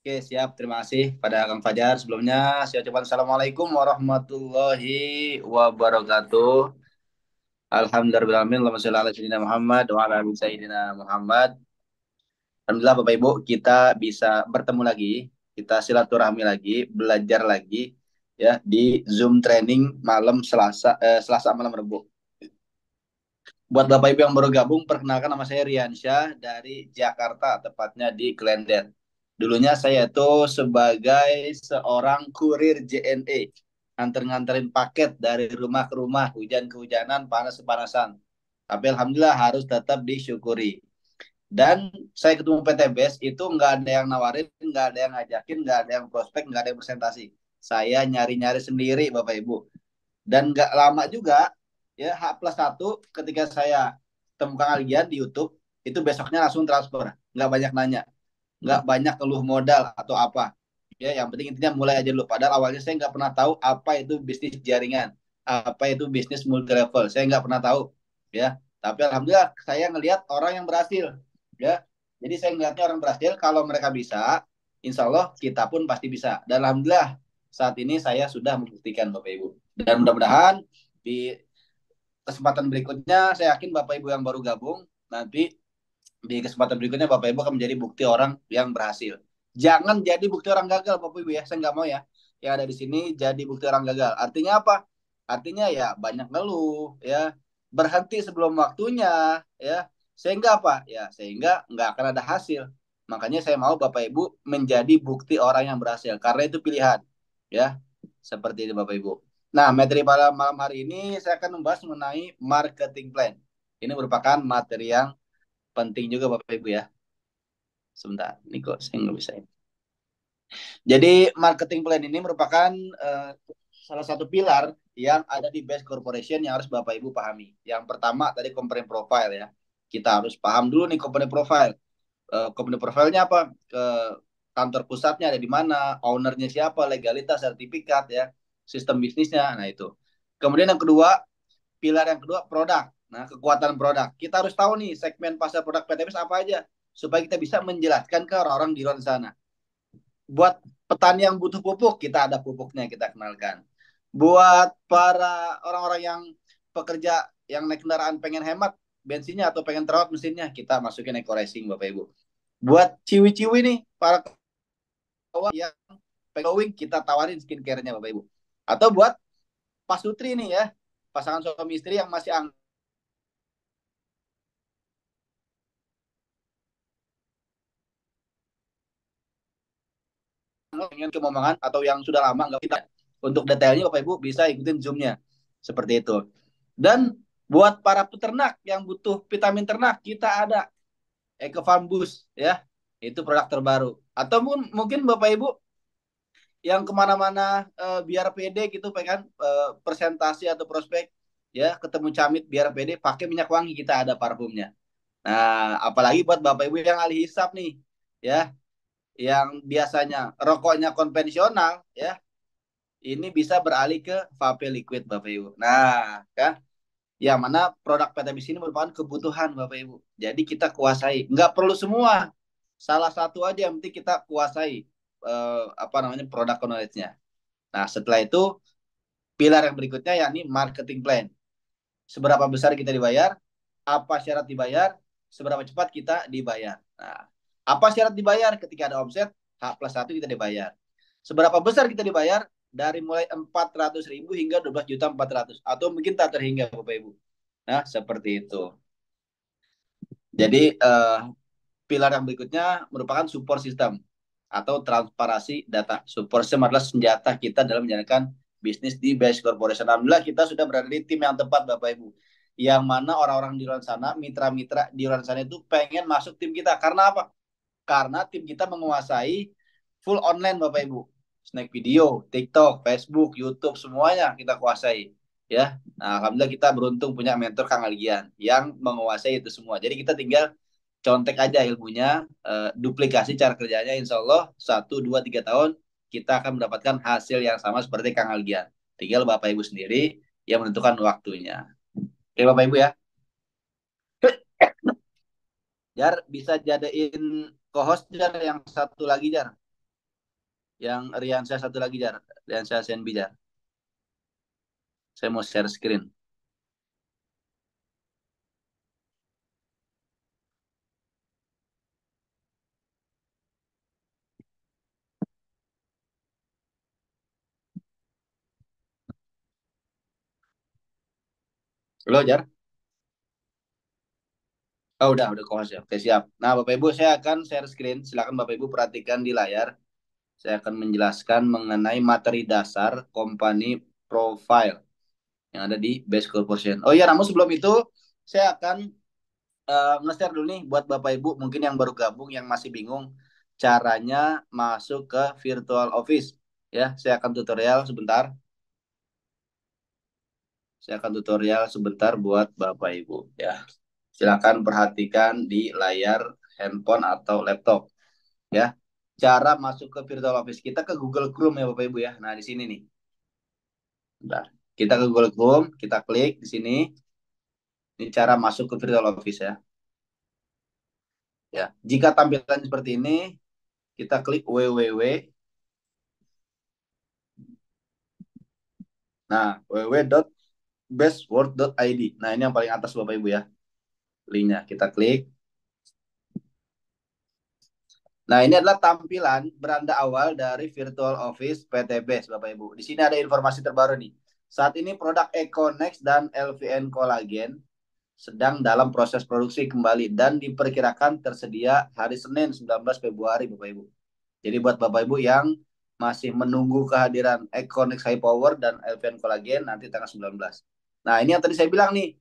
Oke, siap. Terima kasih pada Kang Fajar. Sebelumnya, saya ucapkan Assalamualaikum warahmatullahi wabarakatuh. Alhamdulillahirrahmanirrahim. Allahumma sholli ala sayyidina Muhammad wa ala ali sayyidina Muhammad. Alhamdulillah Bapak Ibu, kita bisa bertemu lagi, kita silaturahmi lagi, belajar lagi ya di Zoom training malam Selasa malam Rabu. Buat Bapak Ibu yang baru gabung, perkenalkan nama saya Riansyah dari Jakarta, tepatnya di Klender. Dulunya saya itu sebagai seorang kurir JNE, nganter-nganterin paket dari rumah ke rumah, hujan kehujanan, panas kepanasan. Tapi Alhamdulillah harus tetap disyukuri. Dan saya ketemu PTBS itu nggak ada yang nawarin, nggak ada yang ngajakin, nggak ada yang prospek, nggak ada yang presentasi. Saya nyari-nyari sendiri, Bapak Ibu. Dan nggak lama juga, ya H+1 ketika saya temukan Algian di YouTube, itu besoknya langsung transfer. Nggak banyak nanya, nggak banyak keluh modal atau apa. Ya, yang penting intinya mulai aja dulu. Padahal awalnya saya nggak pernah tahu apa itu bisnis jaringan, apa itu bisnis multi level. Saya nggak pernah tahu, ya. Tapi alhamdulillah saya ngelihat orang yang berhasil, ya. Jadi saya ngelihatnya orang berhasil. Kalau mereka bisa, insya Allah kita pun pasti bisa. Dan alhamdulillah saat ini saya sudah membuktikan Bapak Ibu. Dan mudah-mudahan di kesempatan berikutnya saya yakin Bapak Ibu yang baru gabung nanti di kesempatan berikutnya Bapak Ibu akan menjadi bukti orang yang berhasil. Jangan jadi bukti orang gagal Bapak Ibu ya. Saya nggak mau ya. Yang ada di sini jadi bukti orang gagal. Artinya apa? Artinya ya banyak ngeluh ya. Berhenti sebelum waktunya ya. Sehingga apa? Ya sehingga nggak akan ada hasil. Makanya saya mau Bapak Ibu menjadi bukti orang yang berhasil. Karena itu pilihan. Ya. Seperti itu Bapak Ibu. Nah, materi pada malam hari ini saya akan membahas mengenai marketing plan. Ini merupakan materi yang penting juga Bapak Ibu ya. Sebentar, ini kok saya nggak bisa. Jadi marketing plan ini merupakan salah satu pilar yang ada di best corporation yang harus Bapak Ibu pahami. Yang pertama tadi company profile ya. Kita harus paham dulu nih company profile. Company profile-nya apa? Kantor pusatnya ada di mana, ownernya siapa, legalitas, sertifikat ya, sistem bisnisnya. Nah itu. Kemudian yang kedua, pilar yang kedua produk. Nah, kekuatan produk. Kita harus tahu nih segmen pasar produk PTBS apa aja supaya kita bisa menjelaskan ke orang-orang di luar sana. Buat petani yang butuh pupuk, kita ada pupuknya kita kenalkan. Buat para orang-orang yang pekerja yang naik kendaraan pengen hemat bensinnya atau pengen terawat mesinnya, kita masukin eco racing Bapak Ibu. Buat ciwi-ciwi nih, para kawan yang pengen kita tawarin skincare-nya Bapak Ibu. Atau buat pasutri nih ya, pasangan suami istri yang masih ingin kemomongan atau yang sudah lama nggak kita untuk detailnya Bapak Ibu bisa ikutin zoomnya seperti itu. Dan buat para peternak yang butuh vitamin ternak kita ada Ecofarm Boost ya, itu produk terbaru. Atau mungkin Bapak Ibu yang kemana-mana biar pede gitu pengen presentasi atau prospek ya ketemu camit biar pede pakai minyak wangi kita ada parfumnya. Nah apalagi buat Bapak Ibu yang ahli hisap nih ya, yang biasanya rokoknya konvensional ya, ini bisa beralih ke vape liquid Bapak Ibu. Nah, kan yang mana produk PTBS ini merupakan kebutuhan Bapak Ibu. Jadi kita kuasai, nggak perlu semua. Salah satu aja yang penting kita kuasai apa namanya produk knowledge-nya. Nah, setelah itu pilar yang berikutnya yakni marketing plan. Seberapa besar kita dibayar, apa syarat dibayar, seberapa cepat kita dibayar. Nah, apa syarat dibayar ketika ada omset H+1 kita dibayar. Seberapa besar kita dibayar dari mulai 400.000 hingga 12.400.000 atau mungkin tak terhingga Bapak Ibu. Nah, seperti itu. Jadi pilar yang berikutnya merupakan support system atau transparansi data. Support system adalah senjata kita dalam menjalankan bisnis di Base Corporation. Alhamdulillah kita sudah berada di tim yang tepat Bapak Ibu. Yang mana orang-orang di luar sana, mitra-mitra di luar sana itu pengen masuk tim kita. Karena apa? Karena tim kita menguasai full online Bapak Ibu. Snack video, TikTok, Facebook, YouTube, semuanya kita kuasai. Ya, nah, alhamdulillah kita beruntung punya mentor Kang Algian yang menguasai itu semua. Jadi kita tinggal contek aja ilmunya, duplikasi cara kerjanya, insya Allah 1, 2, 3 tahun kita akan mendapatkan hasil yang sama seperti Kang Algian. Tinggal Bapak Ibu sendiri yang menentukan waktunya. Oke Bapak Ibu ya. Jar bisa jadiin co-host Jar yang satu lagi Jar. Yang Riansyah satu lagi, Jar. Riansyah Senbi, Jar. Saya mau share screen. Halo, Jar. Oh, udah kok ya. Oke, siap. Nah, Bapak Ibu, saya akan share screen. Silakan Bapak Ibu perhatikan di layar. Saya akan menjelaskan mengenai materi dasar company profile yang ada di Base Corporation. Oh iya, namun sebelum itu saya akan nge-share dulu nih buat Bapak Ibu mungkin yang baru gabung yang masih bingung caranya masuk ke virtual office. Ya, saya akan tutorial sebentar. Saya akan tutorial sebentar buat Bapak Ibu ya. Silakan perhatikan di layar handphone atau laptop ya. Cara masuk ke virtual office kita ke Google Chrome ya Bapak Ibu ya. Nah, di sini nih. Bentar. Kita ke Google Chrome, kita klik di sini. Ini cara masuk ke virtual office ya. Ya, jika tampilan seperti ini, kita klik www. Nah, www.bestword.id. Nah, ini yang paling atas Bapak Ibu ya. Linknya kita klik. Nah, ini adalah tampilan beranda awal dari Virtual Office PT Base, Bapak Ibu. Di sini ada informasi terbaru nih. Saat ini produk Econex dan LVN Collagen sedang dalam proses produksi kembali dan diperkirakan tersedia hari Senin 19 Februari, Bapak Ibu. Jadi buat Bapak Ibu yang masih menunggu kehadiran Econex High Power dan LVN Collagen nanti tanggal 19. Nah, ini yang tadi saya bilang nih,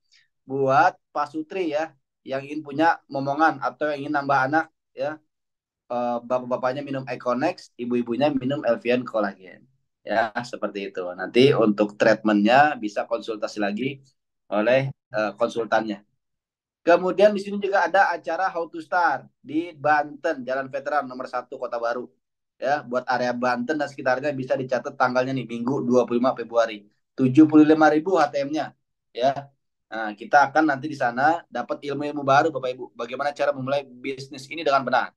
buat Pak Sutri ya, yang ingin punya momongan atau yang ingin nambah anak ya, bapak-bapaknya minum Econex, ibu-ibunya minum LVN Collagen. Ya, seperti itu. Nanti untuk treatmentnya bisa konsultasi lagi oleh konsultannya. Kemudian di sini juga ada acara How to Start di Banten, Jalan Veteran nomor 1 Kota Baru. Ya, buat area Banten dan sekitarnya bisa dicatat tanggalnya nih, Minggu 25 Februari. 75.000 HTM-nya. Ya. Nah, kita akan nanti di sana dapat ilmu-ilmu baru Bapak Ibu. Bagaimana cara memulai bisnis ini dengan benar.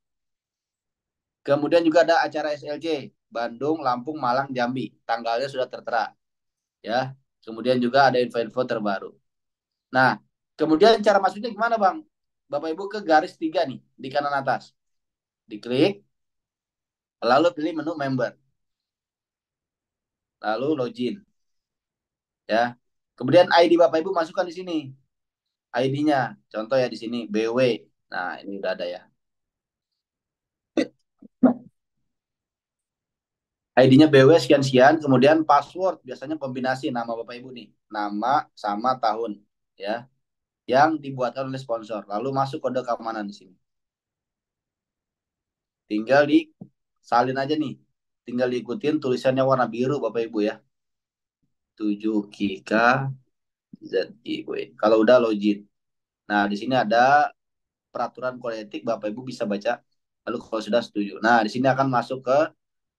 Kemudian juga ada acara SLC Bandung, Lampung, Malang, Jambi. Tanggalnya sudah tertera, ya. Kemudian juga ada info-info terbaru. Nah, kemudian cara masuknya gimana, Bang? Bapak Ibu ke garis 3 nih di kanan atas. Diklik, lalu pilih menu member. Lalu login, ya. Kemudian ID Bapak Ibu masukkan di sini. ID-nya. Contoh ya di sini BW. Nah, ini udah ada ya. ID-nya BW sekian-sekian, kemudian password biasanya kombinasi nama Bapak Ibu nih, nama sama tahun, ya, yang dibuatkan oleh sponsor. Lalu masuk kode keamanan di sini. Tinggal di salin aja nih. Tinggal diikutin tulisannya warna biru Bapak Ibu ya. 7KK ZIW. Kalau udah login. Nah, di sini ada peraturan kode etik Bapak Ibu bisa baca. Lalu kalau sudah setuju. Nah, di sini akan masuk ke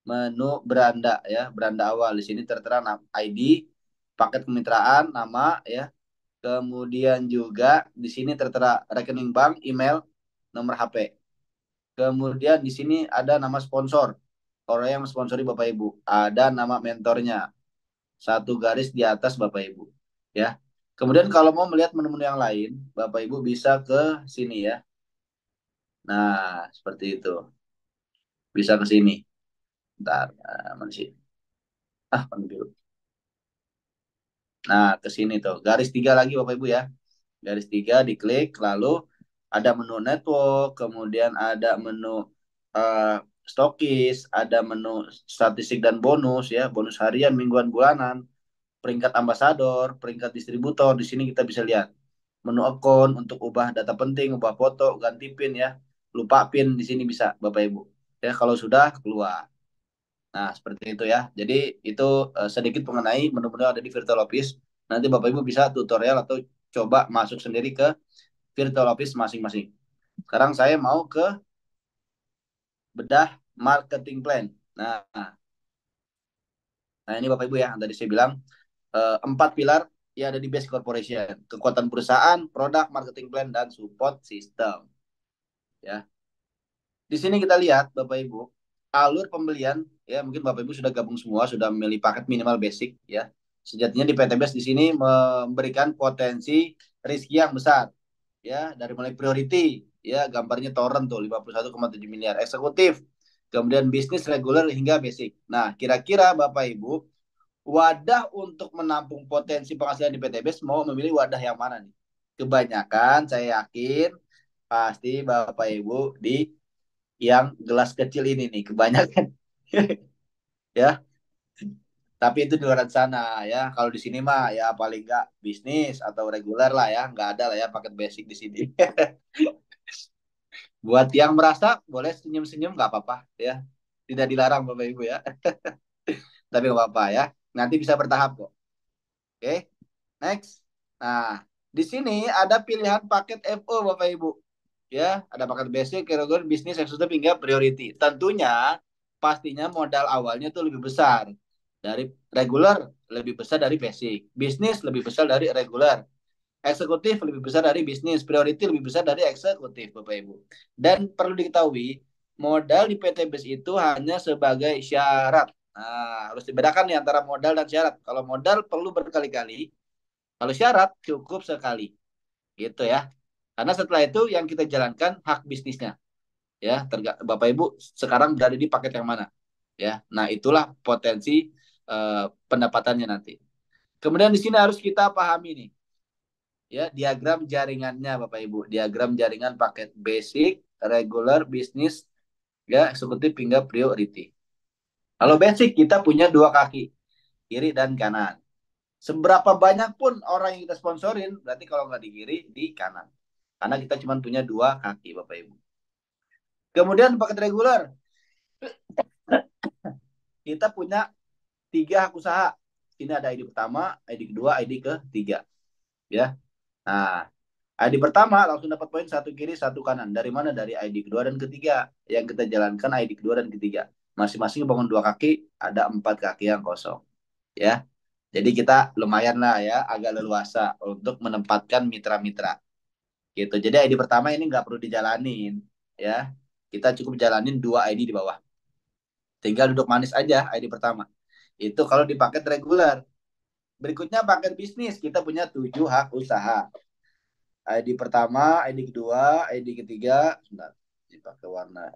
menu beranda ya, beranda awal. Di sini tertera ID, paket kemitraan, nama ya. Kemudian juga di sini tertera rekening bank, email, nomor HP. Kemudian di sini ada nama sponsor, orang yang sponsori Bapak Ibu. Ada nama mentornya, satu garis di atas Bapak Ibu. Ya. Kemudian kalau mau melihat menu-menu yang lain, Bapak Ibu bisa ke sini ya. Nah, seperti itu. Bisa ke sini. Bentar, mana sih? Mana dulu. Nah, ke sini tuh. Garis 3 lagi Bapak Ibu ya. Garis 3 diklik, lalu ada menu network, kemudian ada menu uh, stokis, ada menu statistik dan bonus ya, bonus harian, mingguan, bulanan, peringkat ambasador, peringkat distributor. Di sini kita bisa lihat menu account untuk ubah data penting, ubah foto, ganti PIN ya, lupa PIN di sini bisa Bapak Ibu. Ya, kalau sudah keluar. Nah, seperti itu ya. Jadi itu sedikit mengenai menu-menu yang ada di Virtual Office. Nanti Bapak Ibu bisa tutorial atau coba masuk sendiri ke Virtual Office masing-masing. Sekarang saya mau ke bedah marketing plan. Nah, nah ini Bapak Ibu ya, tadi saya bilang 4 pilar yang ada di Base Corporation. Kekuatan perusahaan, produk, marketing plan, dan support system. Ya. Di sini kita lihat Bapak Ibu, alur pembelian ya, mungkin Bapak Ibu sudah gabung semua, sudah memilih paket minimal basic ya. Sejatinya di PTBS di sini memberikan potensi rezeki yang besar ya, dari mulai priority ya, gambarnya torrent tuh 51,7 miliar, eksekutif, kemudian bisnis reguler hingga basic. Nah, kira-kira Bapak Ibu wadah untuk menampung potensi penghasilan di PTBS mau memilih wadah yang mana nih? Kebanyakan saya yakin pasti Bapak Ibu di yang gelas kecil ini nih kebanyakan. Ya, tapi itu di luar sana ya. Kalau di sini mah ya paling nggak bisnis atau reguler lah ya, nggak ada lah ya paket basic di sini. Buat yang merasa boleh senyum-senyum nggak apa-apa ya, tidak dilarang Bapak Ibu ya. Tapi nggak apa-apa ya, nanti bisa bertahap kok. Oke, next. Nah, di sini ada pilihan paket FO Bapak Ibu. Ya, ada paket basic, reguler, bisnis, eksekutif hingga priority. Tentunya pastinya modal awalnya tuh lebih besar dari reguler, lebih besar dari basic. Bisnis lebih besar dari reguler. Eksekutif lebih besar dari bisnis. Priority lebih besar dari eksekutif, Bapak Ibu. Dan perlu diketahui, modal di PT BES itu hanya sebagai syarat. Nah, harus dibedakan nih antara modal dan syarat. Kalau modal perlu berkali-kali, kalau syarat cukup sekali. Gitu ya. Karena setelah itu yang kita jalankan hak bisnisnya. Ya, Bapak Ibu sekarang berada di paket yang mana? Ya. Nah, itulah potensi pendapatannya nanti. Kemudian di sini harus kita pahami nih, ya, diagram jaringannya Bapak Ibu. Diagram jaringan paket basic, regular, bisnis, ya, eksekutif hingga priority. Kalau basic kita punya dua kaki, kiri dan kanan. Seberapa banyak pun orang yang kita sponsorin, berarti kalau nggak di kiri, di kanan. Karena kita cuma punya dua kaki, Bapak Ibu. Kemudian paket reguler, kita punya tiga hak usaha. Ini ada ID pertama, ID kedua, ID ketiga. Ya. Nah, ID pertama langsung dapat poin satu kiri, satu kanan. Dari mana? Dari ID kedua dan ketiga. Yang kita jalankan ID kedua dan ketiga. Masing-masing bangun dua kaki, ada empat kaki yang kosong. Ya. Jadi kita lumayan lah ya, agak leluasa untuk menempatkan mitra-mitra. Gitu. Jadi ID pertama ini nggak perlu dijalanin. Ya. Kita cukup jalanin dua ID di bawah. Tinggal duduk manis aja ID pertama. Itu kalau di paket reguler. Berikutnya paket bisnis. Kita punya 7 hak usaha. ID pertama, ID kedua, ID ketiga. Sebentar, dipakai warna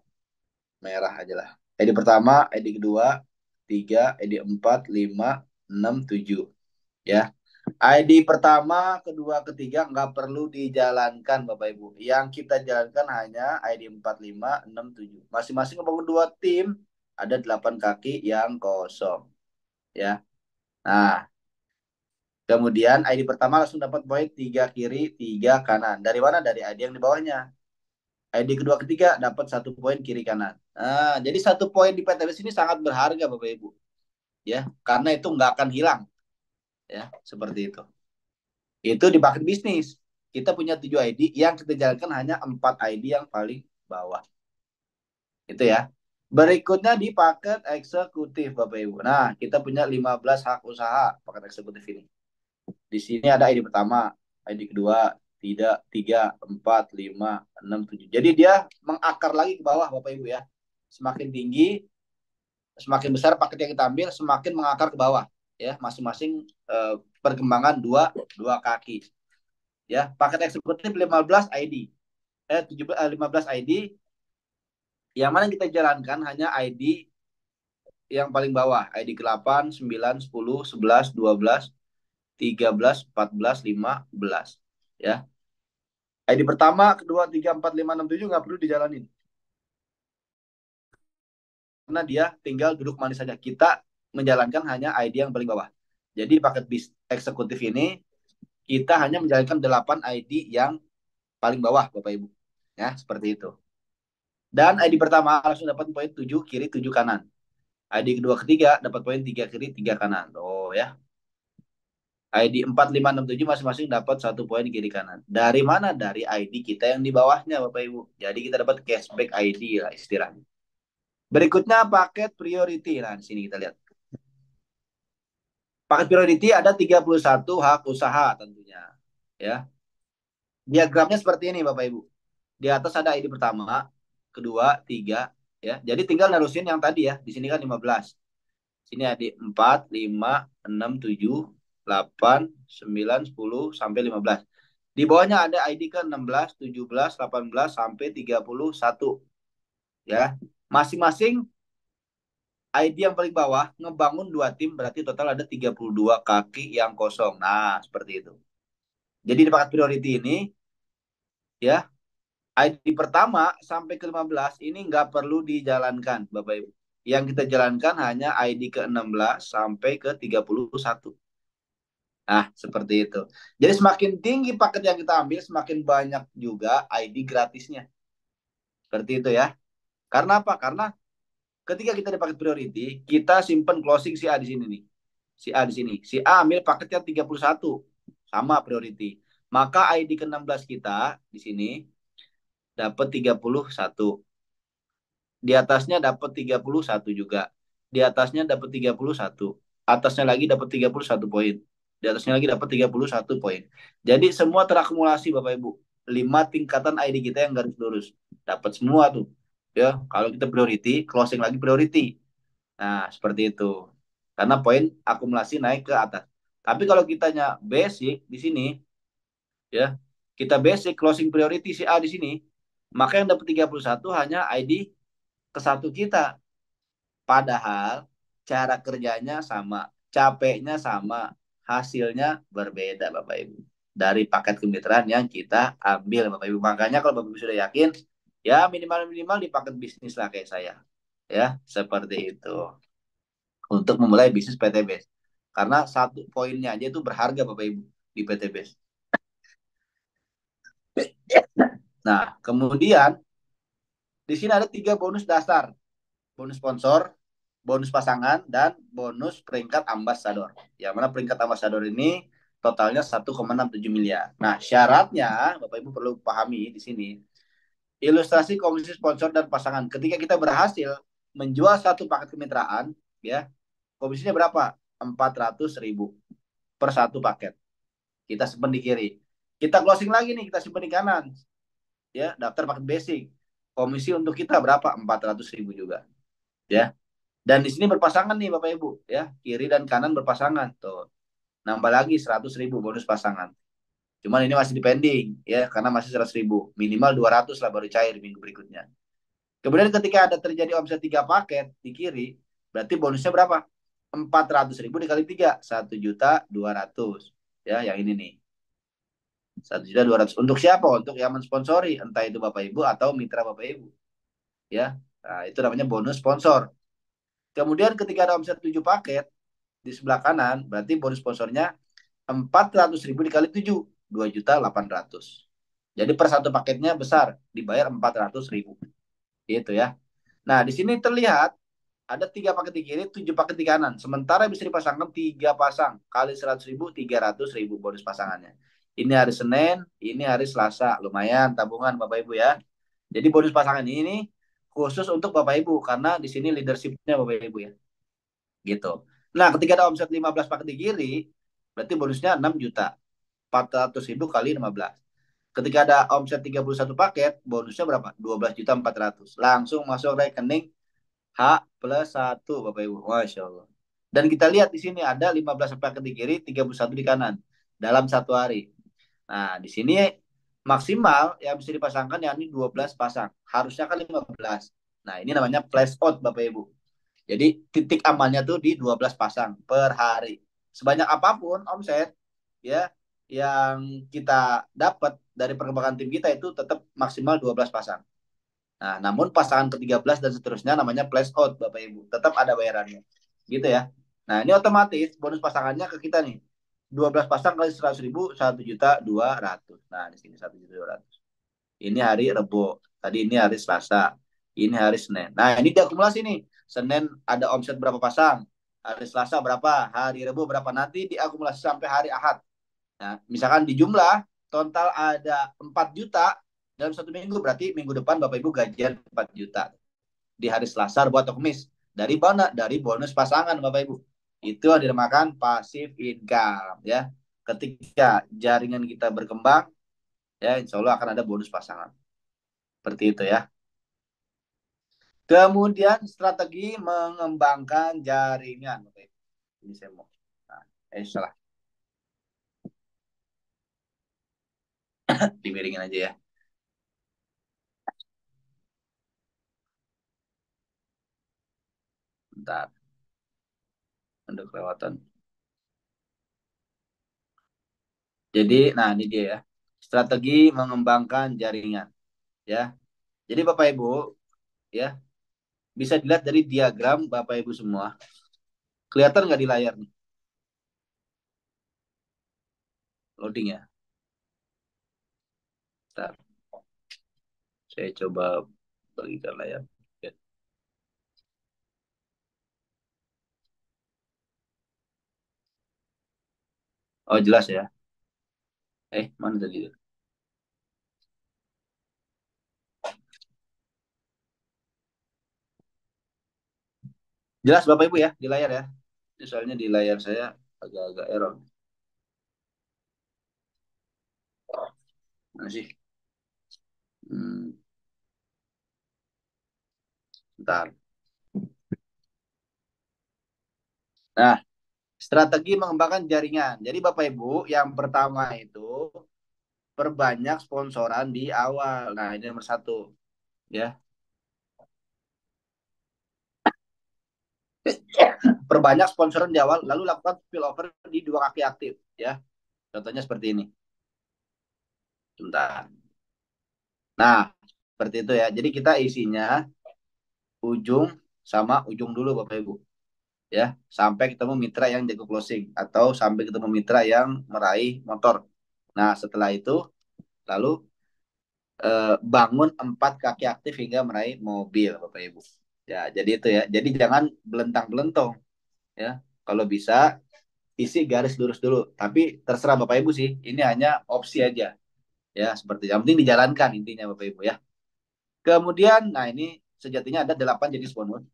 merah aja lah. ID pertama, ID kedua, 3, ID 4, 5, 6, 7. Ya. ID pertama, kedua, ketiga nggak perlu dijalankan Bapak Ibu. Yang kita jalankan hanya ID 4, 5, 6, 7. Masing-masing ngebangun dua tim, ada 8 kaki yang kosong. Ya. Nah, kemudian ID pertama langsung dapat poin 3 kiri, 3 kanan. Dari mana? Dari ID yang di bawahnya. ID kedua ketiga dapat satu poin kiri kanan. Nah, jadi satu poin di PTBS ini sangat berharga Bapak Ibu. Ya, karena itu nggak akan hilang. Ya, seperti itu. Itu di paket bisnis. Kita punya 7 ID, yang kita jalankan hanya 4 ID yang paling bawah. Itu ya. Berikutnya di paket eksekutif Bapak Ibu. Nah, kita punya 15 hak usaha paket eksekutif ini. Di sini ada ID pertama, ID kedua, tidak, 3, 4, 5, 6, 7. Jadi dia mengakar lagi ke bawah Bapak Ibu ya. Semakin tinggi, semakin besar paket yang kita ambil, semakin mengakar ke bawah. Ya, masing-masing perkembangan dua kaki. Ya, paket eksekutif 15 ID. 15 ID. Yang mana kita jalankan hanya ID yang paling bawah. ID ke-8, 9, 10, 11, 12, 13, 14, 15. Ya. ID pertama, kedua, 3, 4, 5, 6, 7 nggak perlu dijalanin. Karena dia tinggal duduk manis saja. Kita menjalankan hanya ID yang paling bawah. Jadi paket bis eksekutif ini kita hanya menjalankan 8 ID yang paling bawah Bapak Ibu. Ya, seperti itu. Dan ID pertama langsung dapat poin 7 kiri 7 kanan. ID kedua ketiga dapat poin 3 kiri 3 kanan. Oh ya. ID 4, 5, 6, 7 masing-masing dapat 1 poin kiri kanan. Dari mana? Dari ID kita yang di bawahnya Bapak Ibu. Jadi kita dapat cashback ID lah istilahnya. Berikutnya paket priority. Nah, di sini kita lihat. Paket priority ada 31 hak usaha tentunya. Ya. Diagramnya seperti ini Bapak Ibu. Di atas ada ID pertama, kedua, tiga. Ya, jadi tinggal nerusin yang tadi ya. Di sini kan 15. Sini ada 4, 5, 6, 7, 8, 9, 10 sampai 15. Di bawahnya ada ID ke 16, 17, 18 sampai 31 ya. Masing-masing ID yang paling bawah ngebangun dua tim berarti total ada 32 kaki yang kosong. Nah, seperti itu. Jadi di paket priority ini ya, ID pertama sampai ke 15 ini nggak perlu dijalankan, Bapak Ibu. Yang kita jalankan hanya ID ke 16 sampai ke 31. Nah, seperti itu. Jadi semakin tinggi paket yang kita ambil, semakin banyak juga ID gratisnya. Seperti itu ya. Karena apa? Karena ketika kita di paket priority, kita simpan closing si A di sini nih. Si A di sini. Si A ambil paketnya 31. Sama priority. Maka ID ke-16 kita di sini dapat 31. Di atasnya dapat 31 juga. Di atasnya dapat 31. Atasnya lagi dapat 31 poin. Di atasnya lagi dapat 31 poin. Jadi semua terakumulasi Bapak Ibu. 5 tingkatan ID kita yang garis lurus. Dapat semua tuh. Ya, kalau kita priority, closing lagi priority. Nah, seperti itu. Karena poin akumulasi naik ke atas. Tapi kalau kitanya basic di sini, ya, kita basic closing priority si A di sini, maka yang dapat 31 hanya ID ke satu kita. Padahal cara kerjanya sama, capeknya sama, hasilnya berbeda Bapak Ibu. Dari paket kemitraan yang kita ambil Bapak Ibu. Makanya kalau Bapak Ibu sudah yakin, ya minimal-minimal di paket bisnis lah kayak saya. Ya, seperti itu. Untuk memulai bisnis PTBS. Karena satu poinnya aja itu berharga Bapak Ibu di PTBS. Nah, kemudian di sini ada 3 bonus dasar. Bonus sponsor, bonus pasangan, dan bonus peringkat ambasador. Yang mana peringkat ambasador ini totalnya 1,67 miliar. Nah, syaratnya Bapak Ibu perlu pahami di sini. Ilustrasi komisi sponsor dan pasangan. Ketika kita berhasil menjual satu paket kemitraan, ya, komisinya berapa? 400.000 per satu paket. Kita simpan di kiri. Kita closing lagi nih, kita simpan di kanan. Ya, daftar paket basic. Komisi untuk kita berapa? 400.000 juga. Ya, dan di sini berpasangan nih Bapak Ibu, ya. Kiri dan kanan berpasangan. Tuh. Nambah lagi 100.000 bonus pasangan. Cuman ini masih dipending, ya, karena masih 100.000. Minimal 200 lah baru cair minggu berikutnya. Kemudian ketika ada terjadi omset 3 paket di kiri, berarti bonusnya berapa? 400.000 dikali 3, 1.200.000. Ya, yang ini nih. 1.200.000. Untuk siapa? Untuk yang mensponsori, entah itu Bapak Ibu atau mitra Bapak Ibu. Ya, nah, itu namanya bonus sponsor. Kemudian ketika ada omset 7 paket, di sebelah kanan, berarti bonus sponsornya 400.000 dikali 7, 2.800.000. Jadi per satu paketnya besar, dibayar 400.000. Gitu ya. Nah, di sini terlihat ada 3 paket di kiri, 7 paket di kanan. Sementara bisa dipasangkan 3 pasang. Kali 100.000, 300.000 bonus pasangannya. Ini hari Senin, ini hari Selasa. Lumayan tabungan Bapak Ibu ya. Jadi bonus pasangan ini khusus untuk Bapak Ibu. Karena di sini leadershipnya Bapak Ibu ya. Gitu. Nah, ketika ada omset 15 paket di kiri, berarti bonusnya 6 juta. 400.000 kali 15. Ketika ada omset 31 paket, bonusnya berapa? 12.400. Langsung masuk rekening H plus 1, Bapak Ibu. Masya Allah. Dan kita lihat di sini ada 15 paket di kiri, 31 di kanan. Dalam satu hari. Nah, di sini maksimal yang bisa dipasangkan yang ini 12 pasang. Harusnya kan 15. Nah, ini namanya flash out, Bapak Ibu. Jadi titik amannya tuh di 12 pasang per hari. Sebanyak apapun omset ya yang kita dapat dari perkembangan tim kita itu tetap maksimal 12 pasang. Nah, namun pasangan ke-13 dan seterusnya namanya flash out Bapak Ibu. Tetap ada bayarannya. Gitu ya. Nah, ini otomatis bonus pasangannya ke kita nih. 12 pasang kali 100.000, 1.200.000. Nah, di sini 1.200.000. Ini hari Rebo. Tadi ini hari Selasa. Ini hari Senin. Nah, ini diakumulasi nih. Senin ada omset berapa pasang? Hari Selasa berapa? Hari Rebo berapa? Nanti diakumulasi sampai hari Ahad. Nah, misalkan di jumlah total ada 4 juta dalam satu minggu. Berarti minggu depan Bapak Ibu gajian 4 juta. Di hari Selasa, Rebo atau Kamis. Dari mana? Dari bonus pasangan Bapak Ibu. Itu yang dinamakan passive income. Ya. Ketika jaringan kita berkembang, ya insya Allah akan ada bonus pasangan. Seperti itu ya. Kemudian strategi mengembangkan jaringan. Oke, ini saya mau. Nah, salah, dimiringin aja ya. Bentar, untuk kelewatan. Jadi, nah ini dia ya. Strategi mengembangkan jaringan. Ya, jadi Bapak Ibu, ya bisa dilihat dari diagram Bapak Ibu semua. Kelihatan nggak di layar nih? Loading ya. Bentar, saya coba bagikan layar. Ya. Oh jelas ya. Mana tadi? Jelas Bapak Ibu ya di layar ya. Ini soalnya di layar saya agak-agak error. Mana sih? Hmm, Bentar. Nah, strategi mengembangkan jaringan. Jadi Bapak Ibu, yang pertama itu perbanyak sponsoran di awal. Nah, ini nomor satu ya. Perbanyak sponsoran di awal, lalu lakukan spillover di dua kaki aktif ya. Contohnya seperti ini. Sebentar. Nah, seperti itu ya. Jadi kita isinya ujung sama ujung dulu Bapak Ibu ya. Sampai ketemu mitra yang jago closing atau sampai ketemu mitra yang meraih motor. Nah, setelah itu lalu bangun 4 kaki aktif hingga meraih mobil Bapak Ibu. Ya, jadi itu ya. Jadi jangan belentang-belentong ya. Kalau bisa isi garis lurus dulu. Tapi terserah Bapak Ibu sih. Ini hanya opsi aja. Ya, seperti yang penting dijalankan intinya Bapak Ibu ya. Kemudian, nah ini sejatinya ada 8 jenis bonus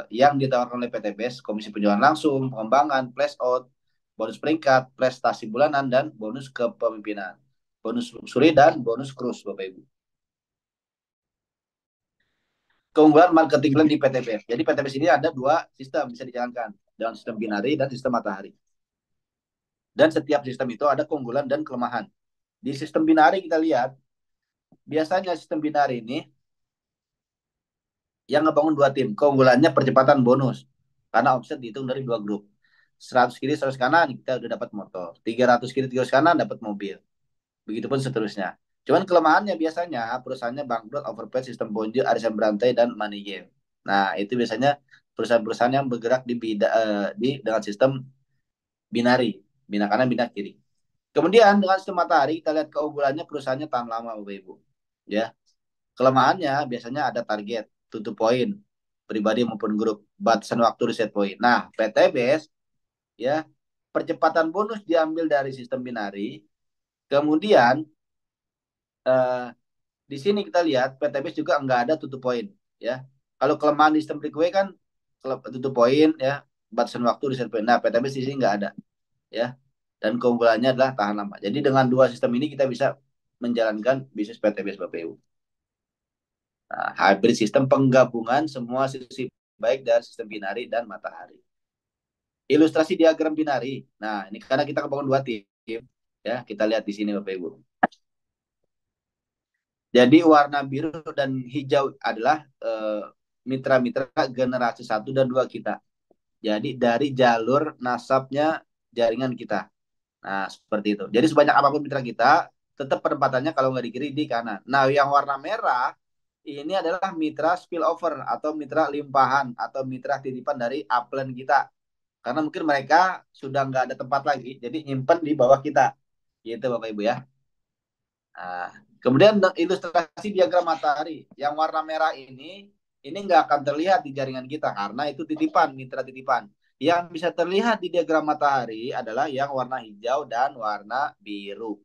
yang ditawarkan oleh PTBS, Komisi Penjualan Langsung, Pengembangan, Flash Out, bonus peringkat, prestasi bulanan, dan bonus kepemimpinan. Bonus suri dan bonus krus, Bapak Ibu. Keunggulan marketing plan di PTBS. Jadi PTBS ini ada dua sistem bisa dijalankan, dengan sistem binari dan sistem matahari. Dan setiap sistem itu ada keunggulan dan kelemahan. Di sistem binari kita lihat, biasanya sistem binari ini yang ngebangun dua tim. Keunggulannya percepatan bonus. Karena offset dihitung dari dua grup. 100 kiri, 100 kanan, kita udah dapat motor. 300 kiri, 300 kanan, dapat mobil. Begitupun seterusnya. Cuman kelemahannya biasanya perusahaannya bangkrut, overpaid, sistem bonjol, arisan berantai, dan money game. Nah, itu biasanya perusahaan-perusahaan yang bergerak dengan sistem binari. Bina kanan, bina kiri. Kemudian dengan sistem matahari, kita lihat keunggulannya perusahaannya tahan lama, Bapak Ibu. Ya, kelemahannya biasanya ada target, tutup poin, pribadi maupun grup, batasan waktu reset poin. Nah, PTBS ya, percepatan bonus diambil dari sistem binari. Kemudian eh, di sini kita lihat PTBS juga nggak ada tutup poin ya. Kalau kelemahan di sistem breakaway kan tutup poin ya, batasan waktu reset poin. Nah, PTBS di sini nggak ada ya. Dan keunggulannya adalah tahan lama. Jadi dengan dua sistem ini kita bisa menjalankan bisnis PTBS Bapak Ibu. Nah, hybrid sistem penggabungan semua sisi baik dari sistem binari dan matahari. Ilustrasi diagram binari. Nah, ini karena kita kebangun dua tim, ya kita lihat di sini Bapak Ibu. Jadi warna biru dan hijau adalah mitra-mitra generasi satu dan 2 kita. Jadi dari jalur nasabnya jaringan kita. Nah, seperti itu. Jadi sebanyak apapun mitra kita, tetap penempatannya kalau nggak di kiri, di kanan. Nah, yang warna merah ini adalah mitra spillover atau mitra limpahan atau mitra titipan dari upline kita. Karena mungkin mereka sudah nggak ada tempat lagi, jadi nyimpen di bawah kita. Gitu Bapak Ibu ya. Nah, kemudian ilustrasi diagram matahari. Yang warna merah ini nggak akan terlihat di jaringan kita karena itu titipan, mitra titipan. Yang bisa terlihat di diagram matahari adalah yang warna hijau dan warna biru.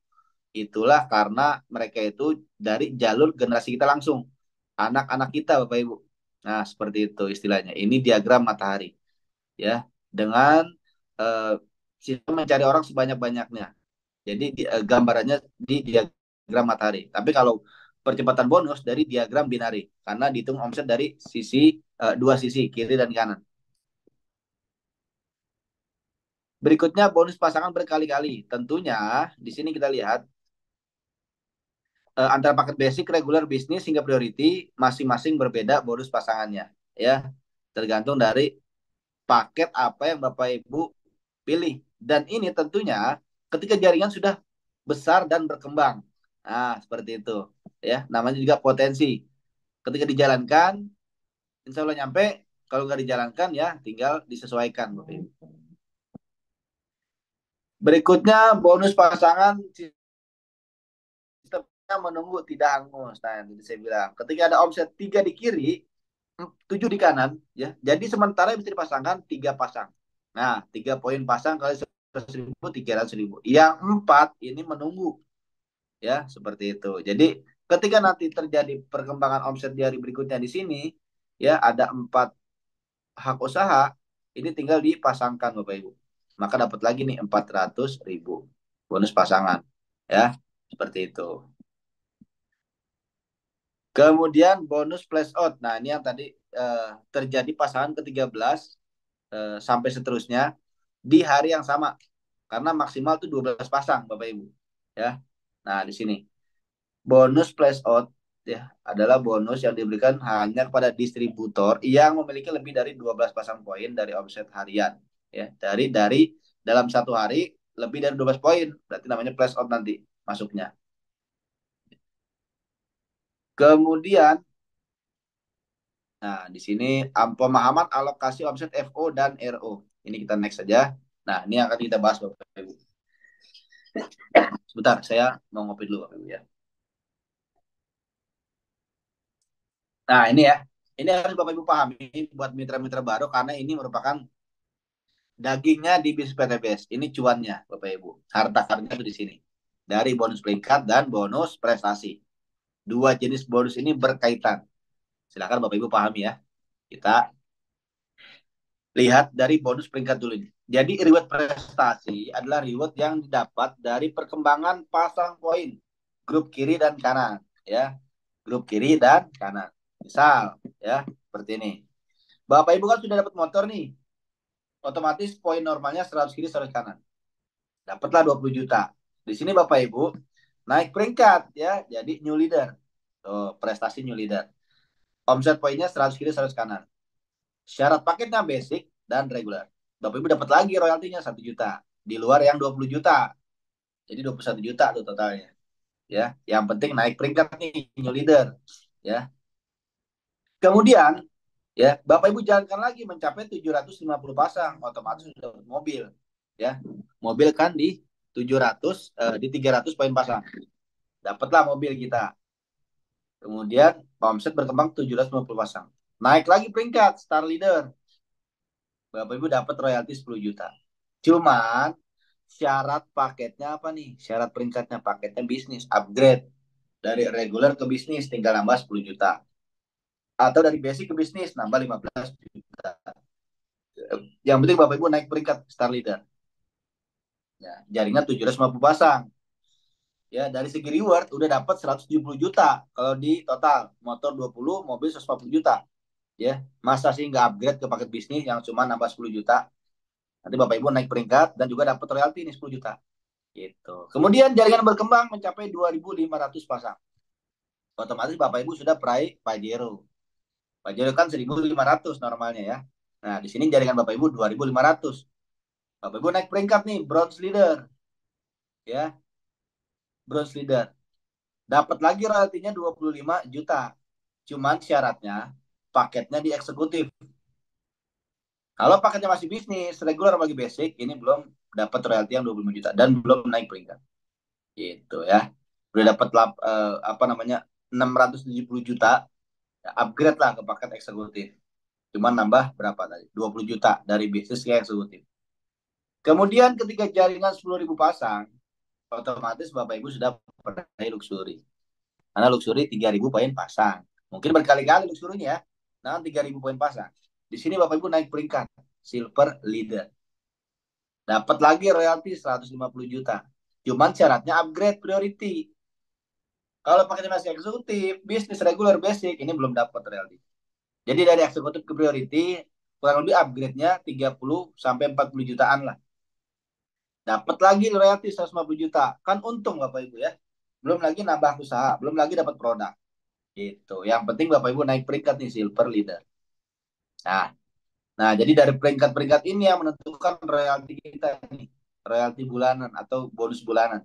Itulah karena mereka itu dari jalur generasi kita langsung. Anak-anak kita Bapak Ibu. Nah, seperti itu istilahnya. Ini diagram matahari. Ya, dengan eh, sistem mencari orang sebanyak-banyaknya. Jadi gambarannya di diagram matahari. Tapi kalau percepatan bonus dari diagram binari karena dihitung omset dari sisi dua sisi kiri dan kanan. Berikutnya bonus pasangan berkali-kali. Tentunya di sini kita lihat antara paket basic, regular bisnis hingga priority masing-masing berbeda bonus pasangannya ya. Tergantung dari paket apa yang Bapak Ibu pilih. Dan ini tentunya ketika jaringan sudah besar dan berkembang. Nah, seperti itu ya. Namanya juga potensi. Ketika dijalankan insya Allah nyampe, kalau nggak dijalankan ya tinggal disesuaikan Bapak Ibu. Berikutnya bonus pasangan sistemnya menunggu tidak hangus. Nah, ini saya bilang, ketika ada omset 3 di kiri, 7 di kanan, ya. Jadi sementara bisa dipasangkan 3 pasang. Nah, 3 poin pasang kali 100.000, 300.000. Yang 4 ini menunggu, ya, seperti itu. Jadi ketika nanti terjadi perkembangan omset di hari berikutnya di sini, ya, ada 4 hak usaha, ini tinggal dipasangkan Bapak Ibu. Maka dapat lagi nih 400.000 bonus pasangan, ya, seperti itu. Kemudian bonus flash out. Nah, ini yang tadi terjadi pasangan ke-13 sampai seterusnya di hari yang sama. Karena maksimal itu 12 pasang, Bapak Ibu. Ya. Nah, di sini. Bonus flash out ya adalah bonus yang diberikan hanya kepada distributor yang memiliki lebih dari 12 pasang poin dari omset harian. Ya, dari dalam satu hari lebih dari 12 poin. Berarti namanya flash out nanti masuknya. Kemudian nah, di sini pemahaman alokasi omset FO dan RO. Ini kita next saja. Nah, ini akan kita bahas Bapak Ibu. Sebentar, saya mau ngopi dulu Bapak Ibu ya. Nah, ini ya. Ini harus Bapak Ibu pahami buat mitra-mitra baru karena ini merupakan dagingnya di bisnis PTBS. Ini cuannya Bapak Ibu. Harta karunnya itu di sini. Dari bonus peringkat dan bonus prestasi. Dua jenis bonus ini berkaitan. Silakan Bapak Ibu pahami ya. Kita lihat dari bonus peringkat dulu ini. Jadi reward prestasi adalah reward yang didapat dari perkembangan pasang poin grup kiri dan kanan, ya. Grup kiri dan kanan. Misal, ya, seperti ini. Bapak Ibu kan sudah dapat motor nih. Otomatis poin normalnya 100 kiri, 100 kanan. Dapatlah 20 juta. Di sini Bapak Ibu naik peringkat ya, jadi new leader. Tuh, prestasi new leader. Omset poinnya 100 kiri, 100 kanan. Syarat paketnya basic dan regular. Bapak Ibu dapat lagi royaltinya 1 juta. Di luar yang 20 juta. Jadi 21 juta tuh totalnya. Ya, yang penting naik peringkat nih, new leader. Ya. Kemudian, ya, Bapak Ibu jalankan lagi mencapai 750 pasang, otomatis sudah mobil. Ya. Mobil kan di 700 di 300 poin pasang. Dapatlah mobil kita. Kemudian omset berkembang 750 pasang. Naik lagi peringkat star leader. Bapak Ibu dapat royalti 10 juta. Cuman syarat paketnya apa nih? Syarat peringkatnya paketnya bisnis, upgrade. Dari regular ke bisnis tinggal nambah 10 juta. Atau dari basic ke bisnis nambah 15 juta. Yang penting Bapak Ibu naik peringkat star leader. Ya, jaringan 750 pasang. Ya, dari segi reward udah dapat 170 juta kalau di total. Motor 20, mobil 140 juta. Ya, masa sih nggak upgrade ke paket bisnis yang cuma nambah 10 juta. Nanti Bapak Ibu naik peringkat dan juga dapat royalti nih 10 juta. Gitu. Kemudian jaringan berkembang mencapai 2.500 pasang. Otomatis Bapak Ibu sudah peraih Pajero. Pajero kan 1.500 normalnya ya. Nah, di sini jaringan Bapak Ibu 2.500. Bapak Ibu naik peringkat nih, bronze leader. Ya, bronze leader. Dapat lagi royaltinya 25 juta. Cuman syaratnya paketnya di eksekutif. Kalau paketnya masih bisnis, regular bagi basic, ini belum dapat royalti yang 25 juta dan belum naik peringkat. Gitu ya. Udah dapat apa namanya 670 juta, ya, upgrade lah ke paket eksekutif. Cuman nambah berapa tadi? 20 juta dari bisnis ke eksekutif. Kemudian ketika jaringan 10.000 pasang, otomatis Bapak Ibu sudah peraih luxury. Karena luxury 3.000 poin pasang. Mungkin berkali-kali luxury-nya ya. Nah, 3.000 poin pasang. Di sini Bapak Ibu naik peringkat. Silver leader. Dapat lagi royalti 150 juta. Cuman syaratnya upgrade priority. Kalau paketnya masih eksekutif, bisnis regular basic, ini belum dapat royalti. Jadi dari eksekutif ke priority, kurang lebih upgrade-nya 30 sampai 40 jutaan lah. Dapat lagi royalti 150 juta. Kan untung Bapak Ibu ya. Belum lagi nambah usaha, belum lagi dapat produk. Gitu. Yang penting Bapak Ibu naik peringkat nih silver leader. Nah, nah jadi dari peringkat-peringkat ini yang menentukan royalti kita nih. Royalti bulanan atau bonus bulanan.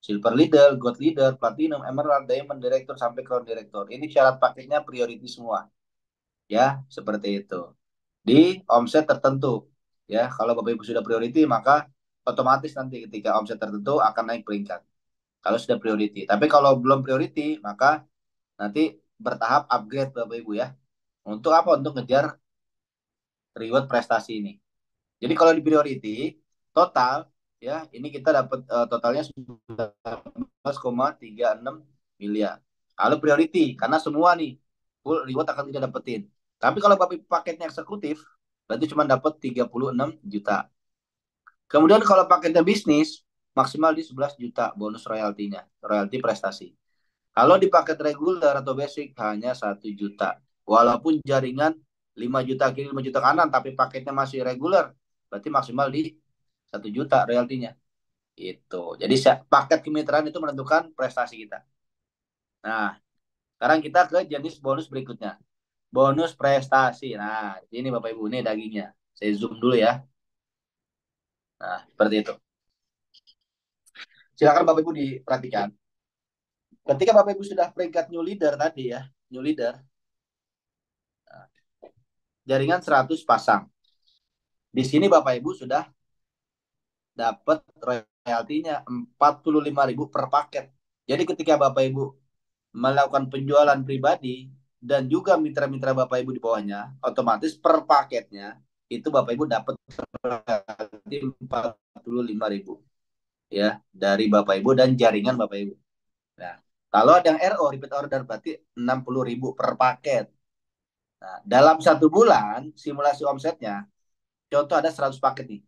Silver leader, gold leader, platinum, emerald, diamond, director sampai crown director. Ini syarat paketnya priority semua. Ya, seperti itu. Di omset tertentu. Ya, kalau Bapak Ibu sudah priority maka otomatis nanti ketika omset tertentu akan naik peringkat. Kalau sudah priority. Tapi kalau belum priority maka nanti bertahap upgrade Bapak Ibu ya. Untuk apa? Untuk ngejar reward prestasi ini. Jadi kalau di priority total ya ini kita dapat totalnya 19,36 miliar. Kalau priority karena semua nih full reward akan kita dapetin. Tapi kalau Bapak paketnya eksekutif berarti cuma dapat 36 juta. Kemudian kalau paketnya bisnis maksimal di 11 juta bonus royaltinya, royalti prestasi. Kalau di paket reguler atau basic hanya 1 juta. Walaupun jaringan 5 juta kiri 5 juta kanan tapi paketnya masih reguler, berarti maksimal di 1 juta royaltinya. Itu. Jadi paket kemitraan itu menentukan prestasi kita. Nah, sekarang kita ke jenis bonus berikutnya. Bonus prestasi. Nah, ini Bapak Ibu ini dagingnya. Saya zoom dulu ya. Nah, seperti itu. Silakan Bapak Ibu diperhatikan. Ketika Bapak Ibu sudah peringkat new leader tadi ya, new leader, nah, jaringan 100 pasang. Di sini Bapak Ibu sudah dapat royaltinya 45.000 per paket. Jadi ketika Bapak Ibu melakukan penjualan pribadi dan juga mitra-mitra Bapak Ibu di bawahnya, otomatis per paketnya itu Bapak Ibu dapat royalti 45.000 ya dari Bapak Ibu dan jaringan Bapak Ibu. Nah, kalau ada yang RO repeat order berarti 60.000 per paket. Nah, dalam 1 bulan simulasi omsetnya, contoh ada 100 paket nih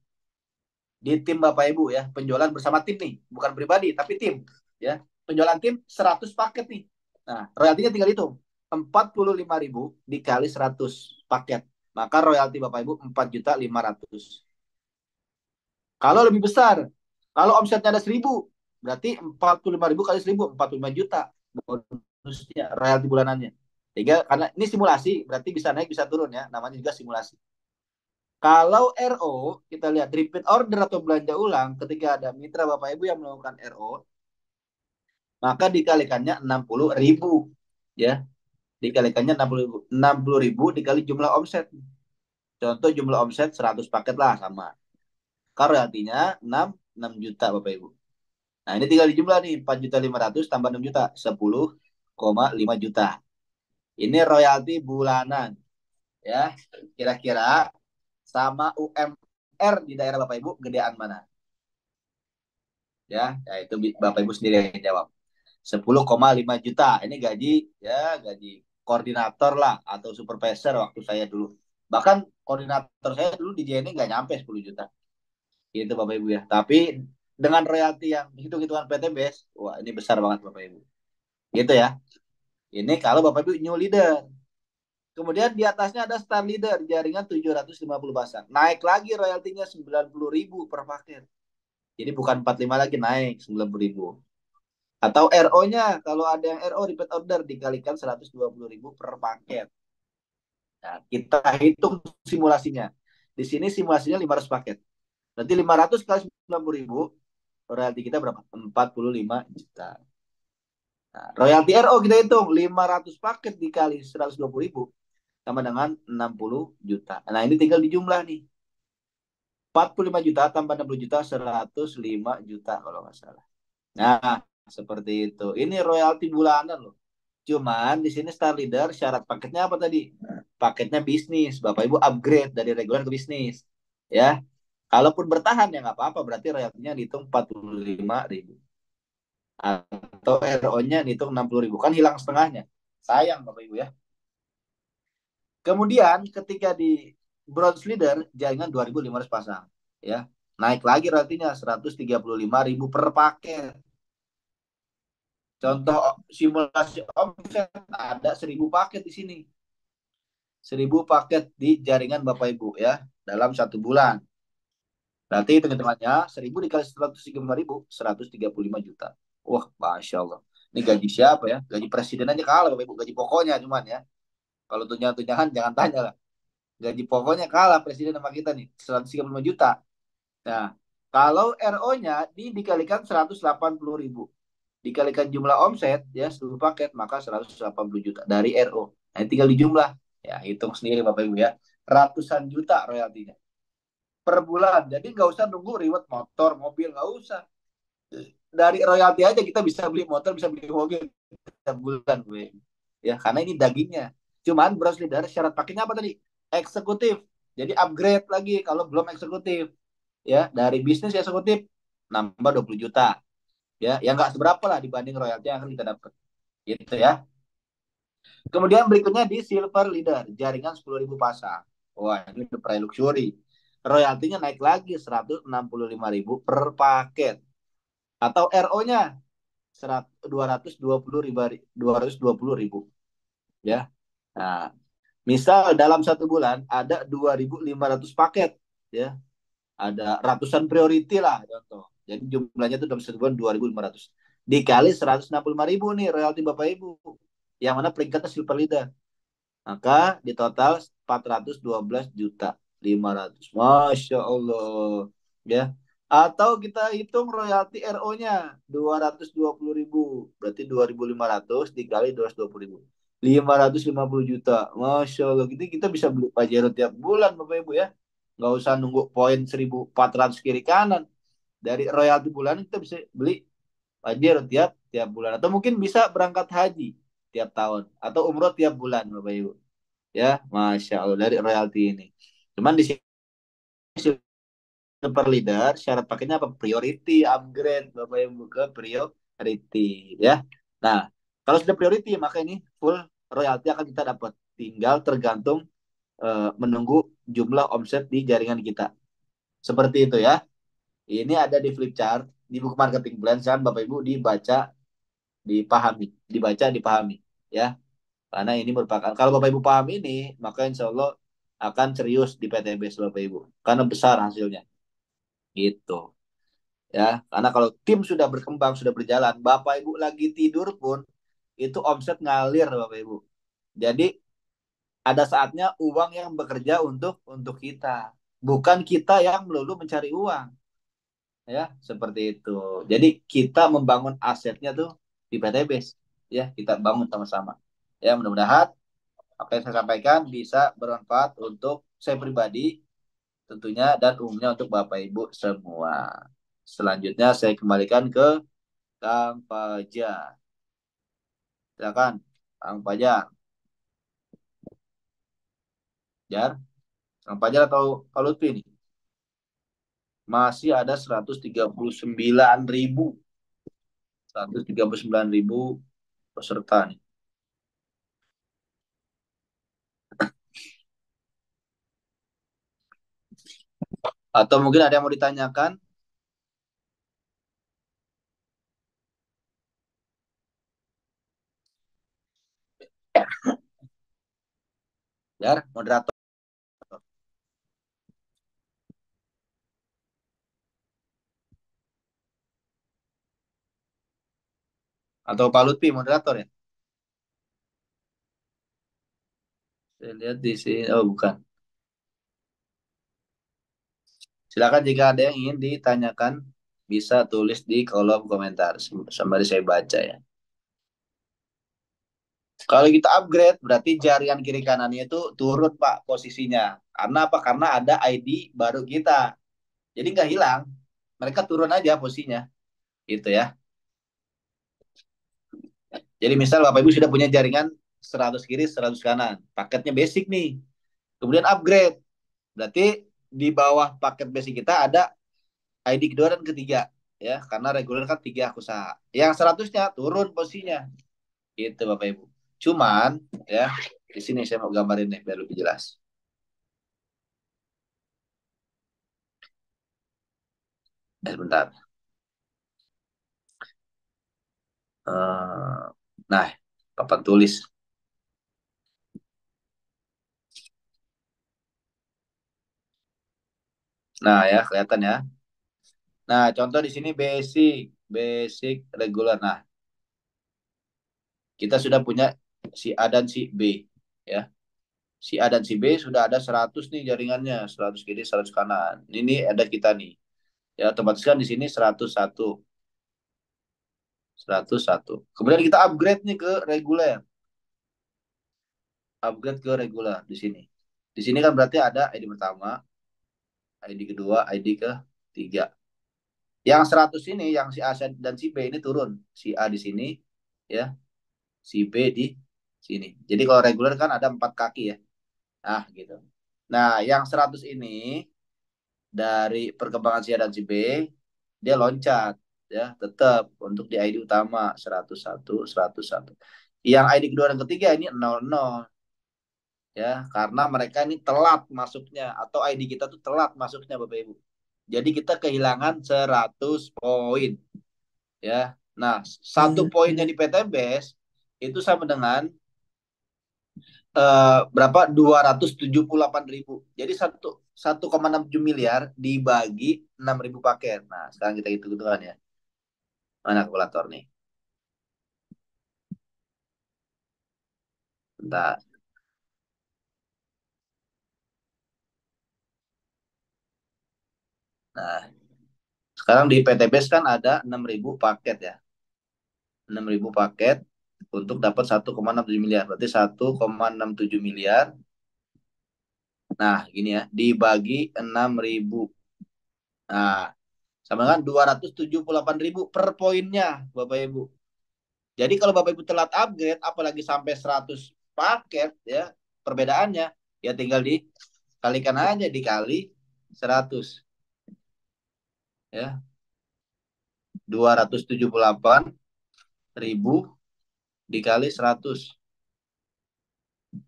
di tim Bapak Ibu ya, penjualan bersama tim nih, bukan pribadi tapi tim ya. Penjualan tim 100 paket nih. Nah, royaltinya tinggal hitung. 45.000 dikali 100 paket. Maka royalti Bapak Ibu 4.500.000. Kalau lebih besar, kalau omsetnya ada 1.000, berarti 45.000 kali 1.000, 45 juta bonusnya, royalti bulanannya. Tiga, karena ini simulasi, berarti bisa naik bisa turun ya, namanya juga simulasi. Kalau RO, kita lihat repeat order atau belanja ulang, ketika ada mitra Bapak Ibu yang melakukan RO, maka dikalikannya 60.000. Ya, dikalikannya 60.000. 60.000 dikali jumlah omset. Contoh jumlah omset 100 paket lah sama. Kalau artinya 6 juta Bapak Ibu. Nah ini tinggal dijumlah nih, 4.500.000 tambah 6 juta, 10,5 juta. Ini royalti bulanan. Ya, kira-kira sama UMR di daerah Bapak Ibu gedean mana? Ya itu Bapak Ibu sendiri yang jawab. 10,5 juta. Ini gaji ya gaji koordinator lah atau supervisor waktu saya dulu. Bahkan koordinator saya dulu di JNE nggak nyampe 10 juta. Gitu Bapak Ibu ya. Tapi dengan royalti yang hitung-hitungan PTBS, wah ini besar banget Bapak Ibu. Gitu ya. Ini kalau Bapak Ibu new leader. Kemudian di atasnya ada star leader, jaringan 750 pasang. Naik lagi royaltinya 90.000 per paket. Jadi bukan 45 lagi, naik 90.000. Atau RO-nya, kalau ada yang RO repeat order dikalikan 120.000 per paket. Nah, kita hitung simulasinya. Di sini simulasinya 500 paket. Berarti 500 kali 90.000, royalti kita berapa? 45 juta. Nah, royalti RO kita hitung 500 paket dikali 120.000 sama dengan 60 juta. Nah, ini tinggal dijumlah nih. 45 juta tambah 60 juta, 105 juta kalau nggak salah. Nah, seperti itu. Ini royalti bulanan loh. Cuman di sini Star Leader syarat paketnya apa tadi? Paketnya bisnis. Bapak Ibu upgrade dari reguler ke bisnis. Ya. Kalaupun bertahan ya nggak apa-apa. Berarti royaltinya dihitung 45.000. Atau RO-nya dihitung 60.000. Kan hilang setengahnya. Sayang Bapak Ibu ya. Kemudian ketika di bronze leader jaringan 2.500 pasang. Ya. Naik lagi royaltinya 135.000 per paket. Contoh simulasi omset ada 1.000 paket di sini. 1.000 paket di jaringan Bapak Ibu ya dalam 1 bulan. Berarti hitung-hitungannya 1.000 dikali 135.000, 135 juta. Wah, Masya Allah. Ini gaji siapa ya? Gaji presiden aja kalah Bapak Ibu. Gaji pokoknya cuman ya. Kalau tunjangan-tunjangan jangan tanya lah. Gaji pokoknya kalah presiden sama kita nih. 135 juta. Nah, kalau RO-nya dikalikan 180.000. Dikalikan jumlah omset ya 10 paket maka 180 juta dari RO. Nah, tinggal dijumlah. Ya, hitung sendiri Bapak Ibu ya. Ratusan juta royaltinya per bulan. Jadi nggak usah nunggu reward motor, mobil, nggak usah. Dari royalti aja kita bisa beli motor, bisa beli mobil setiap bulan, gue. Ya, karena ini dagingnya. Cuman bros leader syarat pakainya apa tadi? Eksekutif. Jadi upgrade lagi kalau belum eksekutif. Ya, dari bisnis eksekutif nambah 20 juta. Ya, yang nggak seberapa lah dibanding royalti yang akan kita dapat. Gitu ya. Kemudian berikutnya di silver leader, jaringan 10.000 pasang. Wah, ini udah pre luxury. Royaltinya naik lagi 165.000 per paket. Atau RO-nya 220.000 ya. Nah, misal dalam 1 bulan ada 2.500 paket ya. Ada ratusan priority lah contoh. Jadi jumlahnya itu dalam 1 bulan 2.500. Dikali 165.000 nih royalti Bapak Ibu. Yang mana peringkatnya silver leader. Maka di total 412 juta 500. Masya Allah. Ya. Atau kita hitung royalti RO-nya 220.000. Berarti 2.500 dikali 220.000. 550 juta. Masya Allah. Jadi kita bisa beli Pajero tiap bulan Bapak Ibu ya. Nggak usah nunggu poin 1.400 kiri kanan. Dari royalti bulan kita bisa beli Pajero tiap tiap bulan. Atau mungkin bisa berangkat haji tiap tahun. Atau umroh tiap bulan Bapak Ibu ya Masya Allah dari royalti ini cuman di sini super leader syarat pakainya apa priority upgrade Bapak Ibu ke priority ya nah kalau sudah priority maka ini full royalti akan kita dapat tinggal tergantung menunggu jumlah omset di jaringan kita seperti itu ya ini ada di flip chart di buku marketing plan kan Bapak Ibu dipahami ya karena ini merupakan kalau Bapak Ibu paham ini, maka insya Allah akan serius di PTBS Bapak Ibu. Karena besar hasilnya. Gitu. Ya, karena kalau tim sudah berkembang, sudah berjalan, Bapak Ibu lagi tidur pun itu omset ngalir Bapak Ibu. Jadi ada saatnya uang yang bekerja untuk kita, bukan kita yang melulu mencari uang, ya seperti itu. Jadi kita membangun asetnya tuh di PTBS, ya kita bangun sama-sama. Ya mudah-mudahan apa yang saya sampaikan bisa bermanfaat untuk saya pribadi tentunya dan umumnya untuk Bapak Ibu semua. Selanjutnya saya kembalikan ke Kang Fajar. Silakan, Kang Fajar. Jar, Kang Fajar atau Pak Lutfi nih? Masih ada 139.000 peserta nih. Atau mungkin ada yang mau ditanyakan? Jar, moderator. Atau Pak Lutfi, moderator ya? Saya lihat di sini. Oh, bukan. Silakan jika ada yang ingin ditanyakan, bisa tulis di kolom komentar. Sembari saya baca ya. Kalau kita upgrade, berarti jaringan kiri kanannya itu turun Pak posisinya. Karena apa? Karena ada ID baru kita. Jadi nggak hilang. Mereka turun aja posisinya. Gitu ya. Jadi misal Bapak Ibu sudah punya jaringan 100 kiri, 100 kanan. Paketnya basic nih. Kemudian upgrade. Berarti di bawah paket basic kita ada ID kedua dan ketiga. Ya, karena reguler kan 3 usaha. Yang 100-nya turun posisinya. Gitu Bapak Ibu. Cuman ya, di sini saya mau gambarin nih biar lebih jelas. Sebentar. Eh, nah, papan tulis. Nah ya, kelihatan ya. Nah, contoh di sini basic, basic regular. Nah, kita sudah punya si A dan si B, ya. Si A dan si B sudah ada 100 nih jaringannya, 100 kiri, 100 kanan. Ini ada kita nih. Ya, otomatis kan di sini 101, 101. Kemudian kita upgrade nih ke reguler, upgrade ke regular di sini. Di sini kan berarti ada ID pertama, ID kedua, ID ketiga. Yang 100 ini, yang si A dan si B ini turun. Si A di sini, ya, si B di sini. Jadi kalau reguler kan ada 4 kaki ya. Nah, gitu. Nah, yang 100 ini dari perkembangan si A dan si B, dia loncat ya, tetap untuk di ID utama 101, 101. Yang ID kedua dan ketiga ini 00 ya, karena mereka ini telat masuknya atau ID kita tuh telat masuknya Bapak Ibu. Jadi kita kehilangan 100 poin ya. Nah, satu poinnya di PTBS itu sama dengan berapa? 278.000. Jadi 1,67 miliar dibagi 6.000 paket. Nah, sekarang kita hitung-hitungan ya. Mana kalkulator nih? Bentar. Nah, sekarang di PTBS kan ada 6.000 paket ya. 6.000 paket untuk dapat 1,67 miliar. Berarti 1,67 miliar. Nah, gini ya, dibagi 6.000. Nah, sama dengan 278.000 per poinnya, Bapak Ibu. Jadi kalau Bapak Ibu telat upgrade, apalagi sampai 100 paket, ya, perbedaannya, ya tinggal dikalikan aja, dikali 100. Ya, 278.000 dikali 100.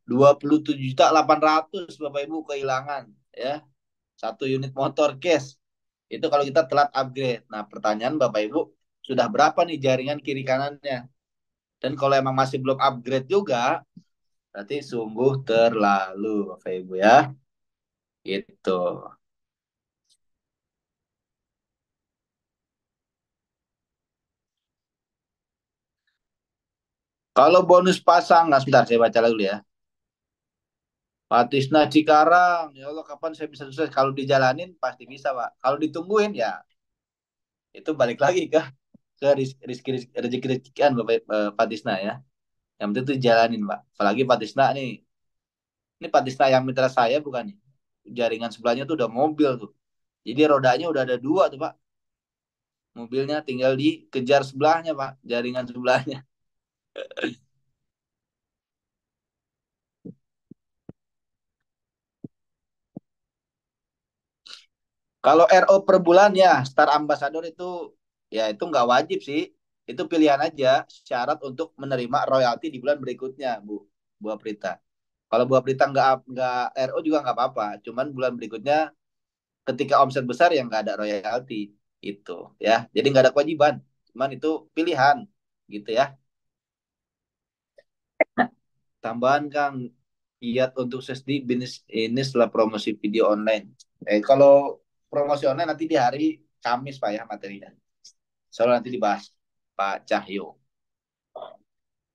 27.800.000 Bapak Ibu kehilangan. Ya, satu unit motor cash. Itu kalau kita telat upgrade. Nah, pertanyaan Bapak Ibu, sudah berapa nih jaringan kiri kanannya? Dan kalau emang masih belum upgrade juga, berarti sungguh terlalu, Bapak Ibu ya. Gitu. Kalau bonus pasangan, sebentar saya baca dulu ya. Patisna Cikarang, ya Allah kapan saya bisa sukses? Kalau dijalanin pasti bisa, Pak. Kalau ditungguin ya itu balik lagi ke rezeki-rezekian Bapak Patisna ya. Yang penting itu jalanin, Pak. Apalagi Patisna nih. Ini Patisna yang mitra saya bukan nih. Jaringan sebelahnya tuh udah mobil tuh. Jadi rodanya udah ada dua tuh, Pak. Mobilnya tinggal dikejar sebelahnya, Pak. Jaringan sebelahnya. Kalau RO per bulan ya, Star Ambassador itu ya itu nggak wajib sih. Itu pilihan aja syarat untuk menerima royalti di bulan berikutnya, Bu Aprita. Kalau Bu Aprita nggak RO juga nggak apa-apa. Cuman bulan berikutnya ketika omset besar yang nggak ada royalti itu ya. Jadi nggak ada kewajiban. Cuman itu pilihan gitu ya. Tambahan Kang, giat untuk sukses di bisnis ini setelah promosi video online. Kalau promosi online nanti di hari Kamis Pak ya materinya. Soalnya nanti dibahas Pak Cahyo.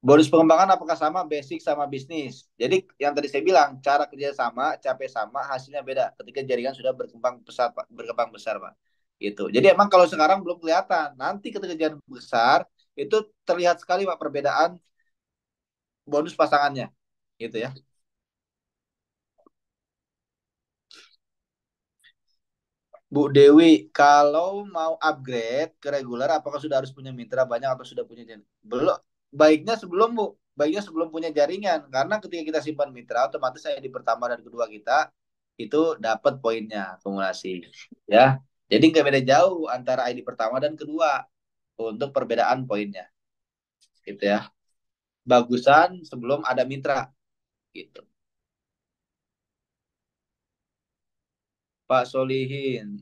Bonus pengembangan apakah sama basic sama bisnis? Jadi yang tadi saya bilang cara kerja sama, capek sama, hasilnya beda. Ketika jaringan sudah berkembang besar, Pak, berkembang besar, Pak. Gitu. Jadi emang kalau sekarang belum kelihatan. Nanti ketika jaringan besar itu terlihat sekali Pak perbedaan bonus pasangannya. Gitu ya. Bu Dewi, kalau mau upgrade ke reguler, apakah sudah harus punya mitra banyak atau sudah punya jaringan? Belum. Baiknya sebelum Bu, baiknya sebelum punya jaringan, karena ketika kita simpan mitra, otomatis saya di pertama dan kedua kita itu dapat poinnya akumulasi, ya. Jadi nggak beda jauh antara ID pertama dan kedua untuk perbedaan poinnya, gitu ya. Bagusan sebelum ada mitra, gitu. Pak Solihin,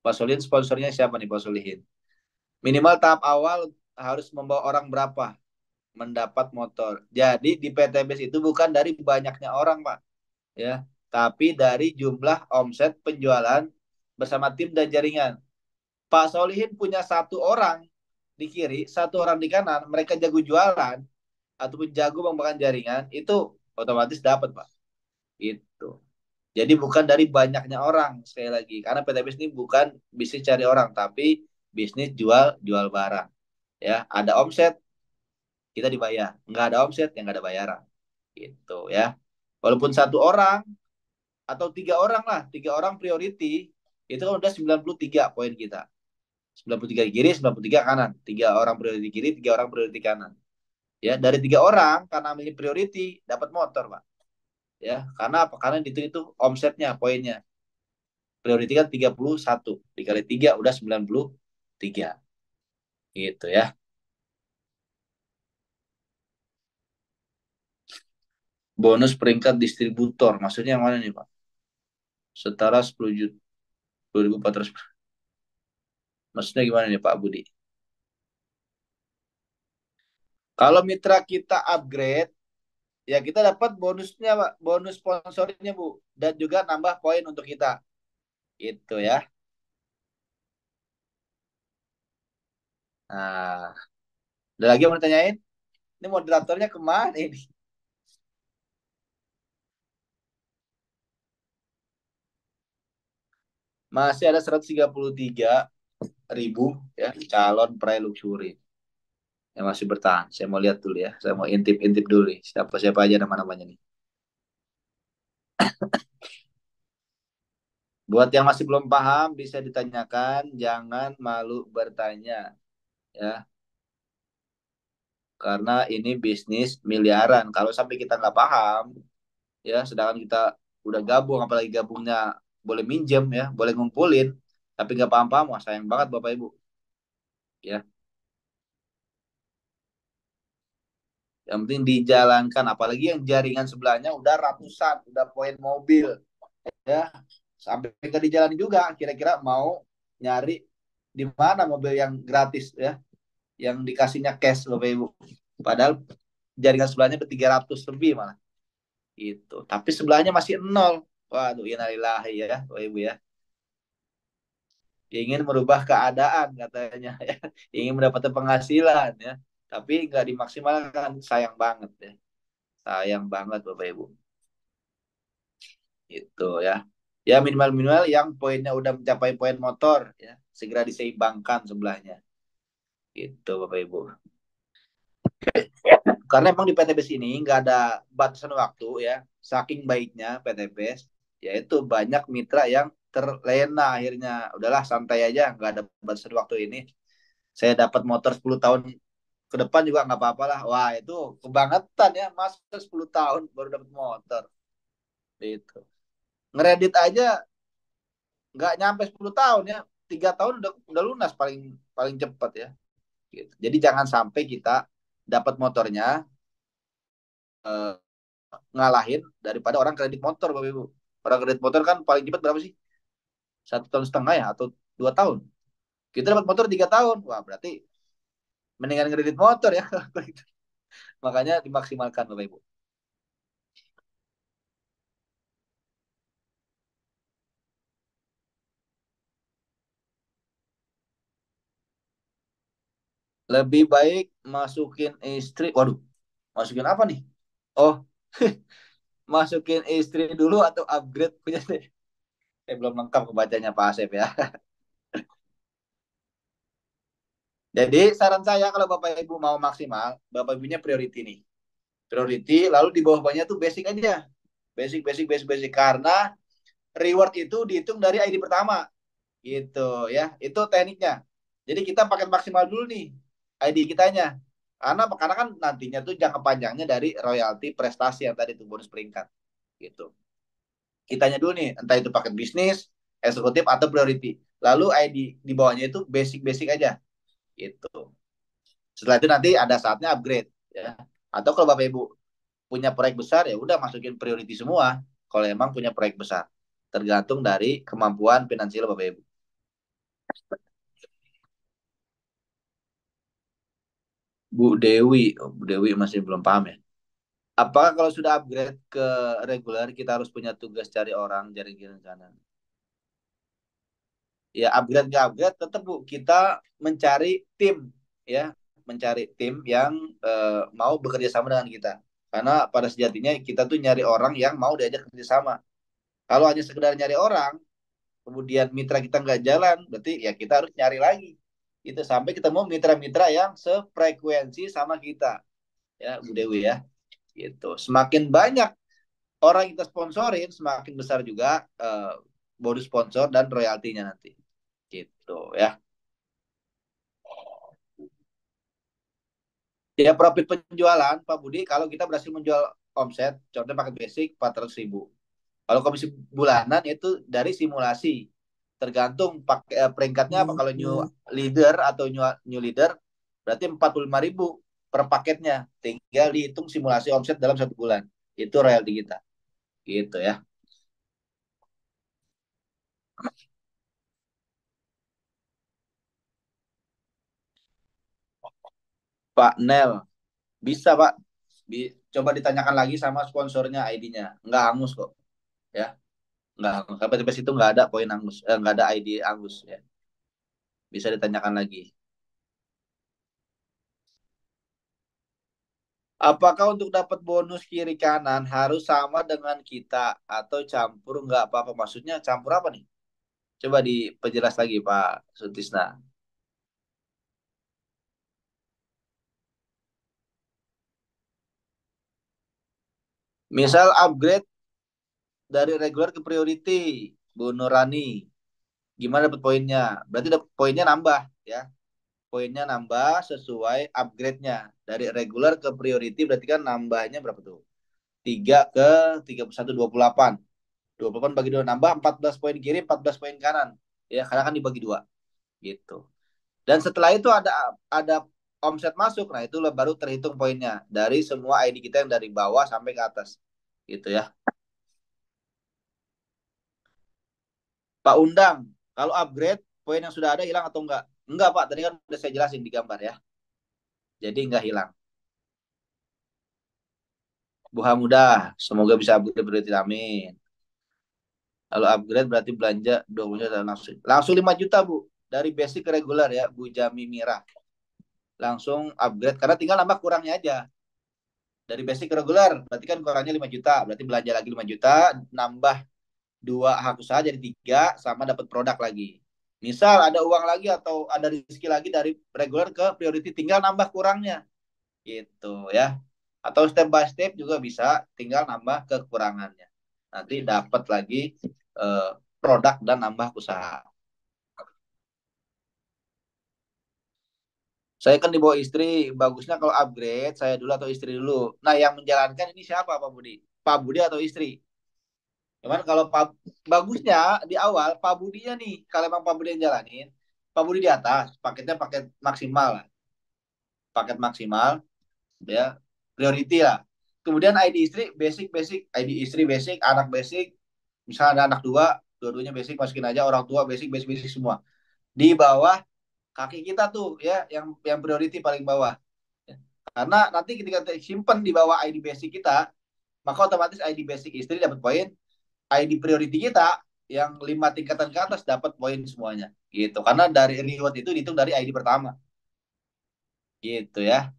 Pak Solihin sponsornya siapa nih Pak Solihin? Minimal tahap awal harus membawa orang berapa mendapat motor. Jadi di PTBS itu bukan dari banyaknya orang, Pak, ya, tapi dari jumlah omset penjualan bersama tim dan jaringan. Pak Solihin punya satu orang di kiri, satu orang di kanan, mereka jago jualan ataupun jago membangun jaringan, itu otomatis dapat, Pak. Itu. Jadi bukan dari banyaknya orang, sekali lagi, karena PTBS ini bukan bisnis cari orang, tapi bisnis jual jual barang. Ya, ada omset kita dibayar, nggak ada omset yang nggak ada bayaran. Gitu ya. Walaupun satu orang atau tiga orang lah, tiga orang priority, itu kan udah 93 poin kita. 93 kiri, 93 kanan. Tiga orang priority kiri, tiga orang priority kanan. Ya, dari tiga orang karena milih priority dapat motor, Pak. Ya, karena apa? Karena itu omsetnya, poinnya. Priority kan 31 dikali 3 udah 93. Gitu ya. Bonus peringkat distributor. Maksudnya yang mana nih, Pak? Setara 10 juta, 10.400. Maksudnya gimana nih, Pak Budi? Kalau mitra kita upgrade, ya kita dapat bonusnya, Pak. Bonus sponsornya, Bu. Dan juga nambah poin untuk kita. Itu ya. Nah, ada lagi yang mau ditanyain? Ini moderatornya kemana ini? Masih ada 133.000 ya calon peraih luxury yang masih bertahan. Saya mau lihat dulu ya. Saya mau intip-intip dulu nih. Siapa-siapa aja nama-namanya nih. Buat yang masih belum paham, bisa ditanyakan. Jangan malu bertanya. Ya, karena ini bisnis miliaran. Kalau sampai kita nggak paham, ya, sedangkan kita udah gabung, apalagi gabungnya boleh minjem ya, boleh ngumpulin, tapi nggak paham-paham, wah sayang banget Bapak Ibu. Ya, yang penting dijalankan. Apalagi yang jaringan sebelahnya udah ratusan, udah poin mobil, ya, sampai ke di jalan juga. Kira-kira mau nyari di mana mobil yang gratis ya, yang dikasihnya cash Bapak Ibu. Padahal jaringan sebelahnya ke 300 lebih malah. Itu. Tapi sebelahnya masih nol. Waduh, innalillahi ya, Bapak Ibu ya. Ingin merubah keadaan katanya ya. Ingin mendapatkan penghasilan ya. Tapi nggak dimaksimalkan, sayang banget ya. Sayang banget Bapak Ibu. Itu ya. Ya minimal-minimal yang poinnya udah mencapai poin motor ya, segera diseimbangkan sebelahnya. Itu Bapak Ibu. Karena emang di PTBS ini nggak ada batasan waktu ya. Saking baiknya PTBS, yaitu banyak mitra yang terlena akhirnya. Udahlah santai aja, nggak ada batasan waktu ini. Saya dapat motor 10 tahun ke depan juga nggak apa-apa lah. Wah itu kebangetan ya, masa 10 tahun baru dapat motor. Itu. Ngeredit aja nggak nyampe 10 tahun ya. 3 tahun udah lunas paling paling cepat ya. Gitu. Jadi jangan sampai kita dapat motornya eh, ngalahin daripada orang kredit motor, Bapak Ibu. Orang kredit motor kan paling cepat berapa sih? 1,5 tahun ya atau 2 tahun. Kita dapat motor 3 tahun. Wah berarti mendingan kredit motor ya. Makanya dimaksimalkan Bapak Ibu. Lebih baik masukin istri. Waduh, masukin apa nih? Oh, masukin istri dulu atau upgrade punya. Belum lengkap kebacanya Pak Asep ya. Jadi saran saya kalau Bapak Ibu mau maksimal, Bapak Ibunya priority nih. Priority, lalu di bawahnya tuh basic aja. Basic, basic, basic, basic. Karena reward itu dihitung dari ID pertama. Gitu ya. Itu tekniknya. Jadi kita pakai maksimal dulu nih ID kitanya. Karena kan nantinya tuh jangka panjangnya dari royalti prestasi yang tadi tuh bonus peringkat. Gitu. Kitanya dulu nih, entah itu paket bisnis, eksekutif atau priority. Lalu ID di bawahnya itu basic-basic aja. Gitu. Setelah itu nanti ada saatnya upgrade ya. Atau kalau Bapak Ibu punya proyek besar ya udah masukin priority semua. Kalau emang punya proyek besar. Tergantung dari kemampuan finansial, Bapak Ibu. Bu Dewi, oh, Bu Dewi masih belum paham ya. Apakah kalau sudah upgrade ke regular kita harus punya tugas cari orang cari kiri kanan? Ya upgrade ke upgrade tetap Bu kita mencari tim ya, mencari tim yang mau bekerja sama dengan kita. Karena pada sejatinya kita tuh nyari orang yang mau diajak kerja sama. Kalau hanya sekedar nyari orang, kemudian mitra kita nggak jalan, berarti ya kita harus nyari lagi. Itu sampai ketemu mitra-mitra yang sefrekuensi sama kita, ya Bu Dewi ya. Gitu. Semakin banyak orang kita sponsorin, semakin besar juga bonus sponsor dan royaltinya nanti. Gitu ya. Ya profit penjualan Pak Budi kalau kita berhasil menjual omset, contohnya paket basic 400.000. Kalau komisi bulanan itu dari simulasi. Tergantung pakai peringkatnya apa kalau new leader atau new leader berarti 45.000 per paketnya. Tinggal dihitung simulasi omset dalam 1 bulan. Itu royalti kita. Gitu ya. Pak Nel, bisa Pak. Coba ditanyakan lagi sama sponsornya ID-nya. Nggak hangus kok. Ya, nggak hangus. KPTPS itu nggak ada poin hangus. Nggak ada ID hangus ya. Bisa ditanyakan lagi. Apakah untuk dapat bonus kiri kanan harus sama dengan kita atau campur nggak apa-apa? Maksudnya campur apa nih? Coba diperjelas lagi Pak Sutisna. Misal upgrade dari regular ke priority, Bu Nurani. Gimana dapat poinnya? Berarti dapat poinnya nambah ya. Poinnya nambah sesuai upgrade-nya. Dari regular ke priority berarti kan nambahnya berapa tuh? 3 ke 31, 28. 28 bagi 2 nambah 14 poin kiri, 14 poin kanan. Ya, karena kan dibagi 2 gitu. Dan setelah itu ada omset masuk. Nah, itu baru terhitung poinnya dari semua ID kita yang dari bawah sampai ke atas. Gitu ya. Pak Undang, kalau upgrade poin yang sudah ada hilang atau enggak? Enggak, Pak. Tadi kan udah saya jelasin di gambar ya. Jadi enggak hilang. Bu Hamudah, semoga bisa upgrade berarti amin. Kalau upgrade berarti belanja 20 juta langsung. Langsung 5 juta, Bu. Dari basic ke regular ya, Bu Jami Mira. Langsung upgrade karena tinggal nambah kurangnya aja. Dari basic ke regular, berarti kan kurangnya 5 juta. Berarti belanja lagi 5 juta, nambah 2 hak usaha jadi 3 sama dapat produk lagi. Misal ada uang lagi atau ada rezeki lagi dari regular ke priority, tinggal nambah kurangnya. Gitu ya. Atau step by step juga bisa, tinggal nambah kekurangannya. Nanti dapat lagi eh, produk dan nambah usaha. Saya kan dibawa istri, bagusnya kalau upgrade saya dulu atau istri dulu. Nah, yang menjalankan ini siapa Pak Budi? Pak Budi atau istri? Cuman kalau bagusnya di awal Pak Budinya nih, kalau emang Pak Budi yang jalanin, Pak Budi di atas, paketnya paket maksimal lah. Paket maksimal, ya, priority lah. Kemudian ID istri, basic, basic, ID istri basic, anak basic, misalnya ada anak dua, dua-duanya basic, masukin aja orang tua basic, basic, basic semua. Di bawah kaki kita tuh ya, yang priority paling bawah. Ya. Karena nanti ketika kita simpan di bawah ID basic kita, maka otomatis ID basic istri dapat poin, ID priority kita yang 5 tingkatan ke atas dapat poin semuanya. Gitu. Karena dari reward itu dihitung dari ID pertama. Gitu ya.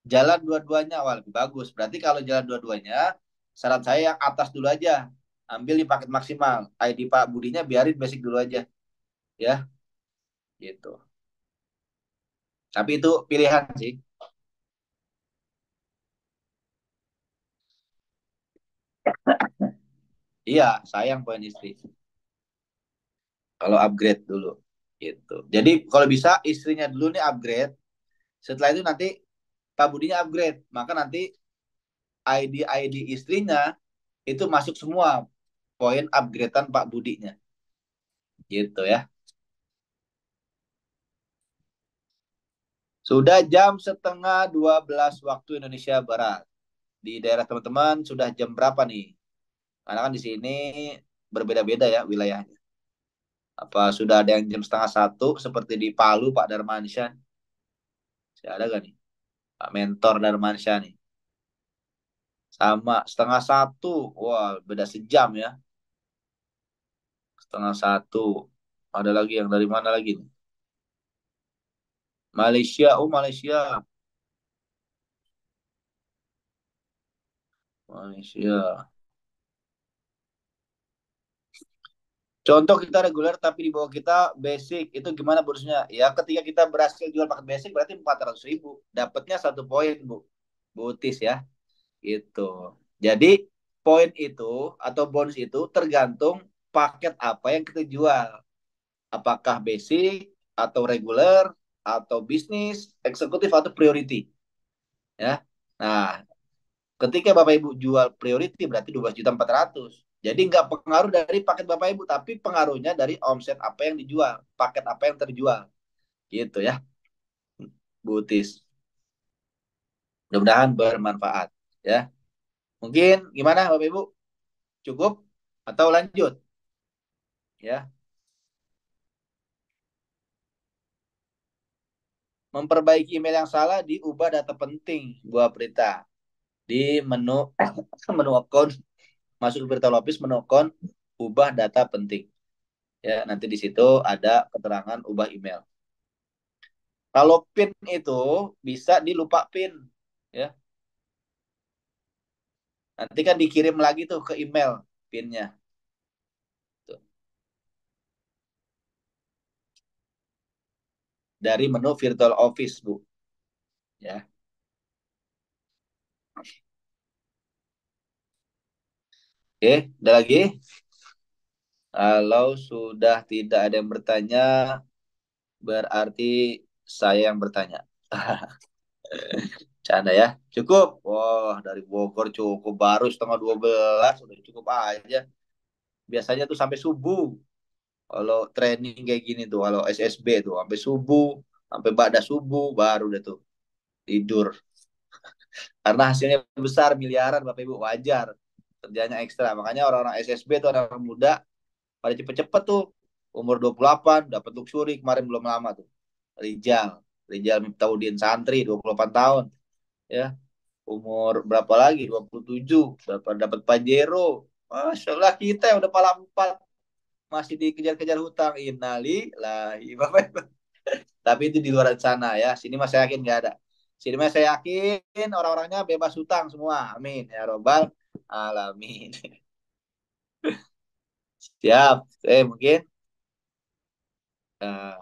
Jalan dua-duanya awal lebih bagus. Berarti kalau jalan dua-duanya, saran saya yang atas dulu aja. Ambil di paket maksimal. ID Pak Budinya biarin basic dulu aja. Ya, gitu. Tapi itu pilihan sih. Iya, sayang poin istri. Kalau upgrade dulu. Gitu. Jadi kalau bisa istrinya dulu nih upgrade. Setelah itu nanti Pak Budinya upgrade. Maka nanti ID-ID istrinya itu masuk semua poin upgradean Pak Budinya. Gitu ya. Sudah jam setengah 12 waktu Indonesia Barat. Di daerah teman-teman sudah jam berapa nih? Karena kan di sini berbeda-beda ya wilayahnya. Apa sudah ada yang jam setengah 1 seperti di Palu Pak Darmansyah? Saya ada gak nih? Pak Mentor Darmansyah nih. Sama setengah satu. Wah, beda sejam ya. Setengah satu. Ada lagi yang dari mana lagi nih? Malaysia. Oh, Malaysia. Malaysia. Contoh kita reguler tapi di bawah kita basic itu gimana bonusnya? Ya ketika kita berhasil jual paket basic berarti 400.000. Dapatnya 1 poin Bu. Butis ya. Gitu. Jadi poin itu atau bonus itu tergantung paket apa yang kita jual. Apakah basic atau reguler atau bisnis, eksekutif atau priority ya. Nah, ketika Bapak Ibu jual priority berarti 12.400.000. Jadi nggak pengaruh dari paket Bapak Ibu, tapi pengaruhnya dari omset apa yang dijual, paket apa yang terjual. Gitu ya, Butis. Mudah-mudahan bermanfaat ya. Mungkin gimana Bapak Ibu? Cukup atau lanjut ya? Memperbaiki email yang salah diubah data penting buat Prita di menu menu account, masuk ke virtual office, menu account, ubah data penting ya, nanti di situ ada keterangan ubah email. Kalau pin itu bisa dilupa pin ya, nanti kan dikirim lagi tuh ke email pinnya tuh, dari menu virtual office Bu ya. Oke, ada lagi? Kalau sudah tidak ada yang bertanya berarti saya yang bertanya. Canda ya. Cukup. Wah, dari Bogor cukup. Baru setengah 12. Udah cukup aja. Biasanya tuh sampai subuh. Kalau training kayak gini tuh. Kalau SSB tuh. Sampai subuh. Sampai ba'da subuh. Baru deh tuh. Tidur. Karena hasilnya besar. Miliaran Bapak Ibu. Wajar. Kerjanya ekstra. Makanya orang-orang SSB tuh. Orang muda. Pada cepet-cepet tuh. Umur 28. Dapat luxury. Kemarin belum lama tuh. Rijal. Rijal Miftahudin. Santri. 28 tahun. Ya, umur berapa lagi? 27, dapat Pajero. Masya Allah, kita yang udah pala 4 masih dikejar-kejar hutang. Innalillahi. Bapak Ibu. Tapi itu di luar sana ya. Sini mas saya yakin nggak ada. Sini mas saya yakin orang-orangnya bebas hutang semua. Amin ya robbal alamin. Siap. Mungkin eh,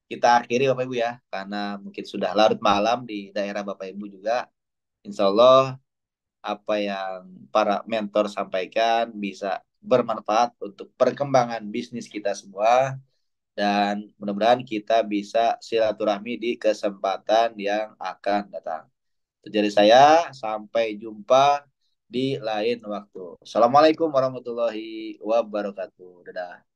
kita akhiri Bapak Ibu ya. Karena mungkin sudah larut malam di daerah Bapak Ibu juga. Insya Allah apa yang para mentor sampaikan bisa bermanfaat untuk perkembangan bisnis kita semua, dan mudah-mudahan kita bisa silaturahmi di kesempatan yang akan datang. Itu dari saya, sampai jumpa di lain waktu. Assalamualaikum warahmatullahi wabarakatuh. Dadah.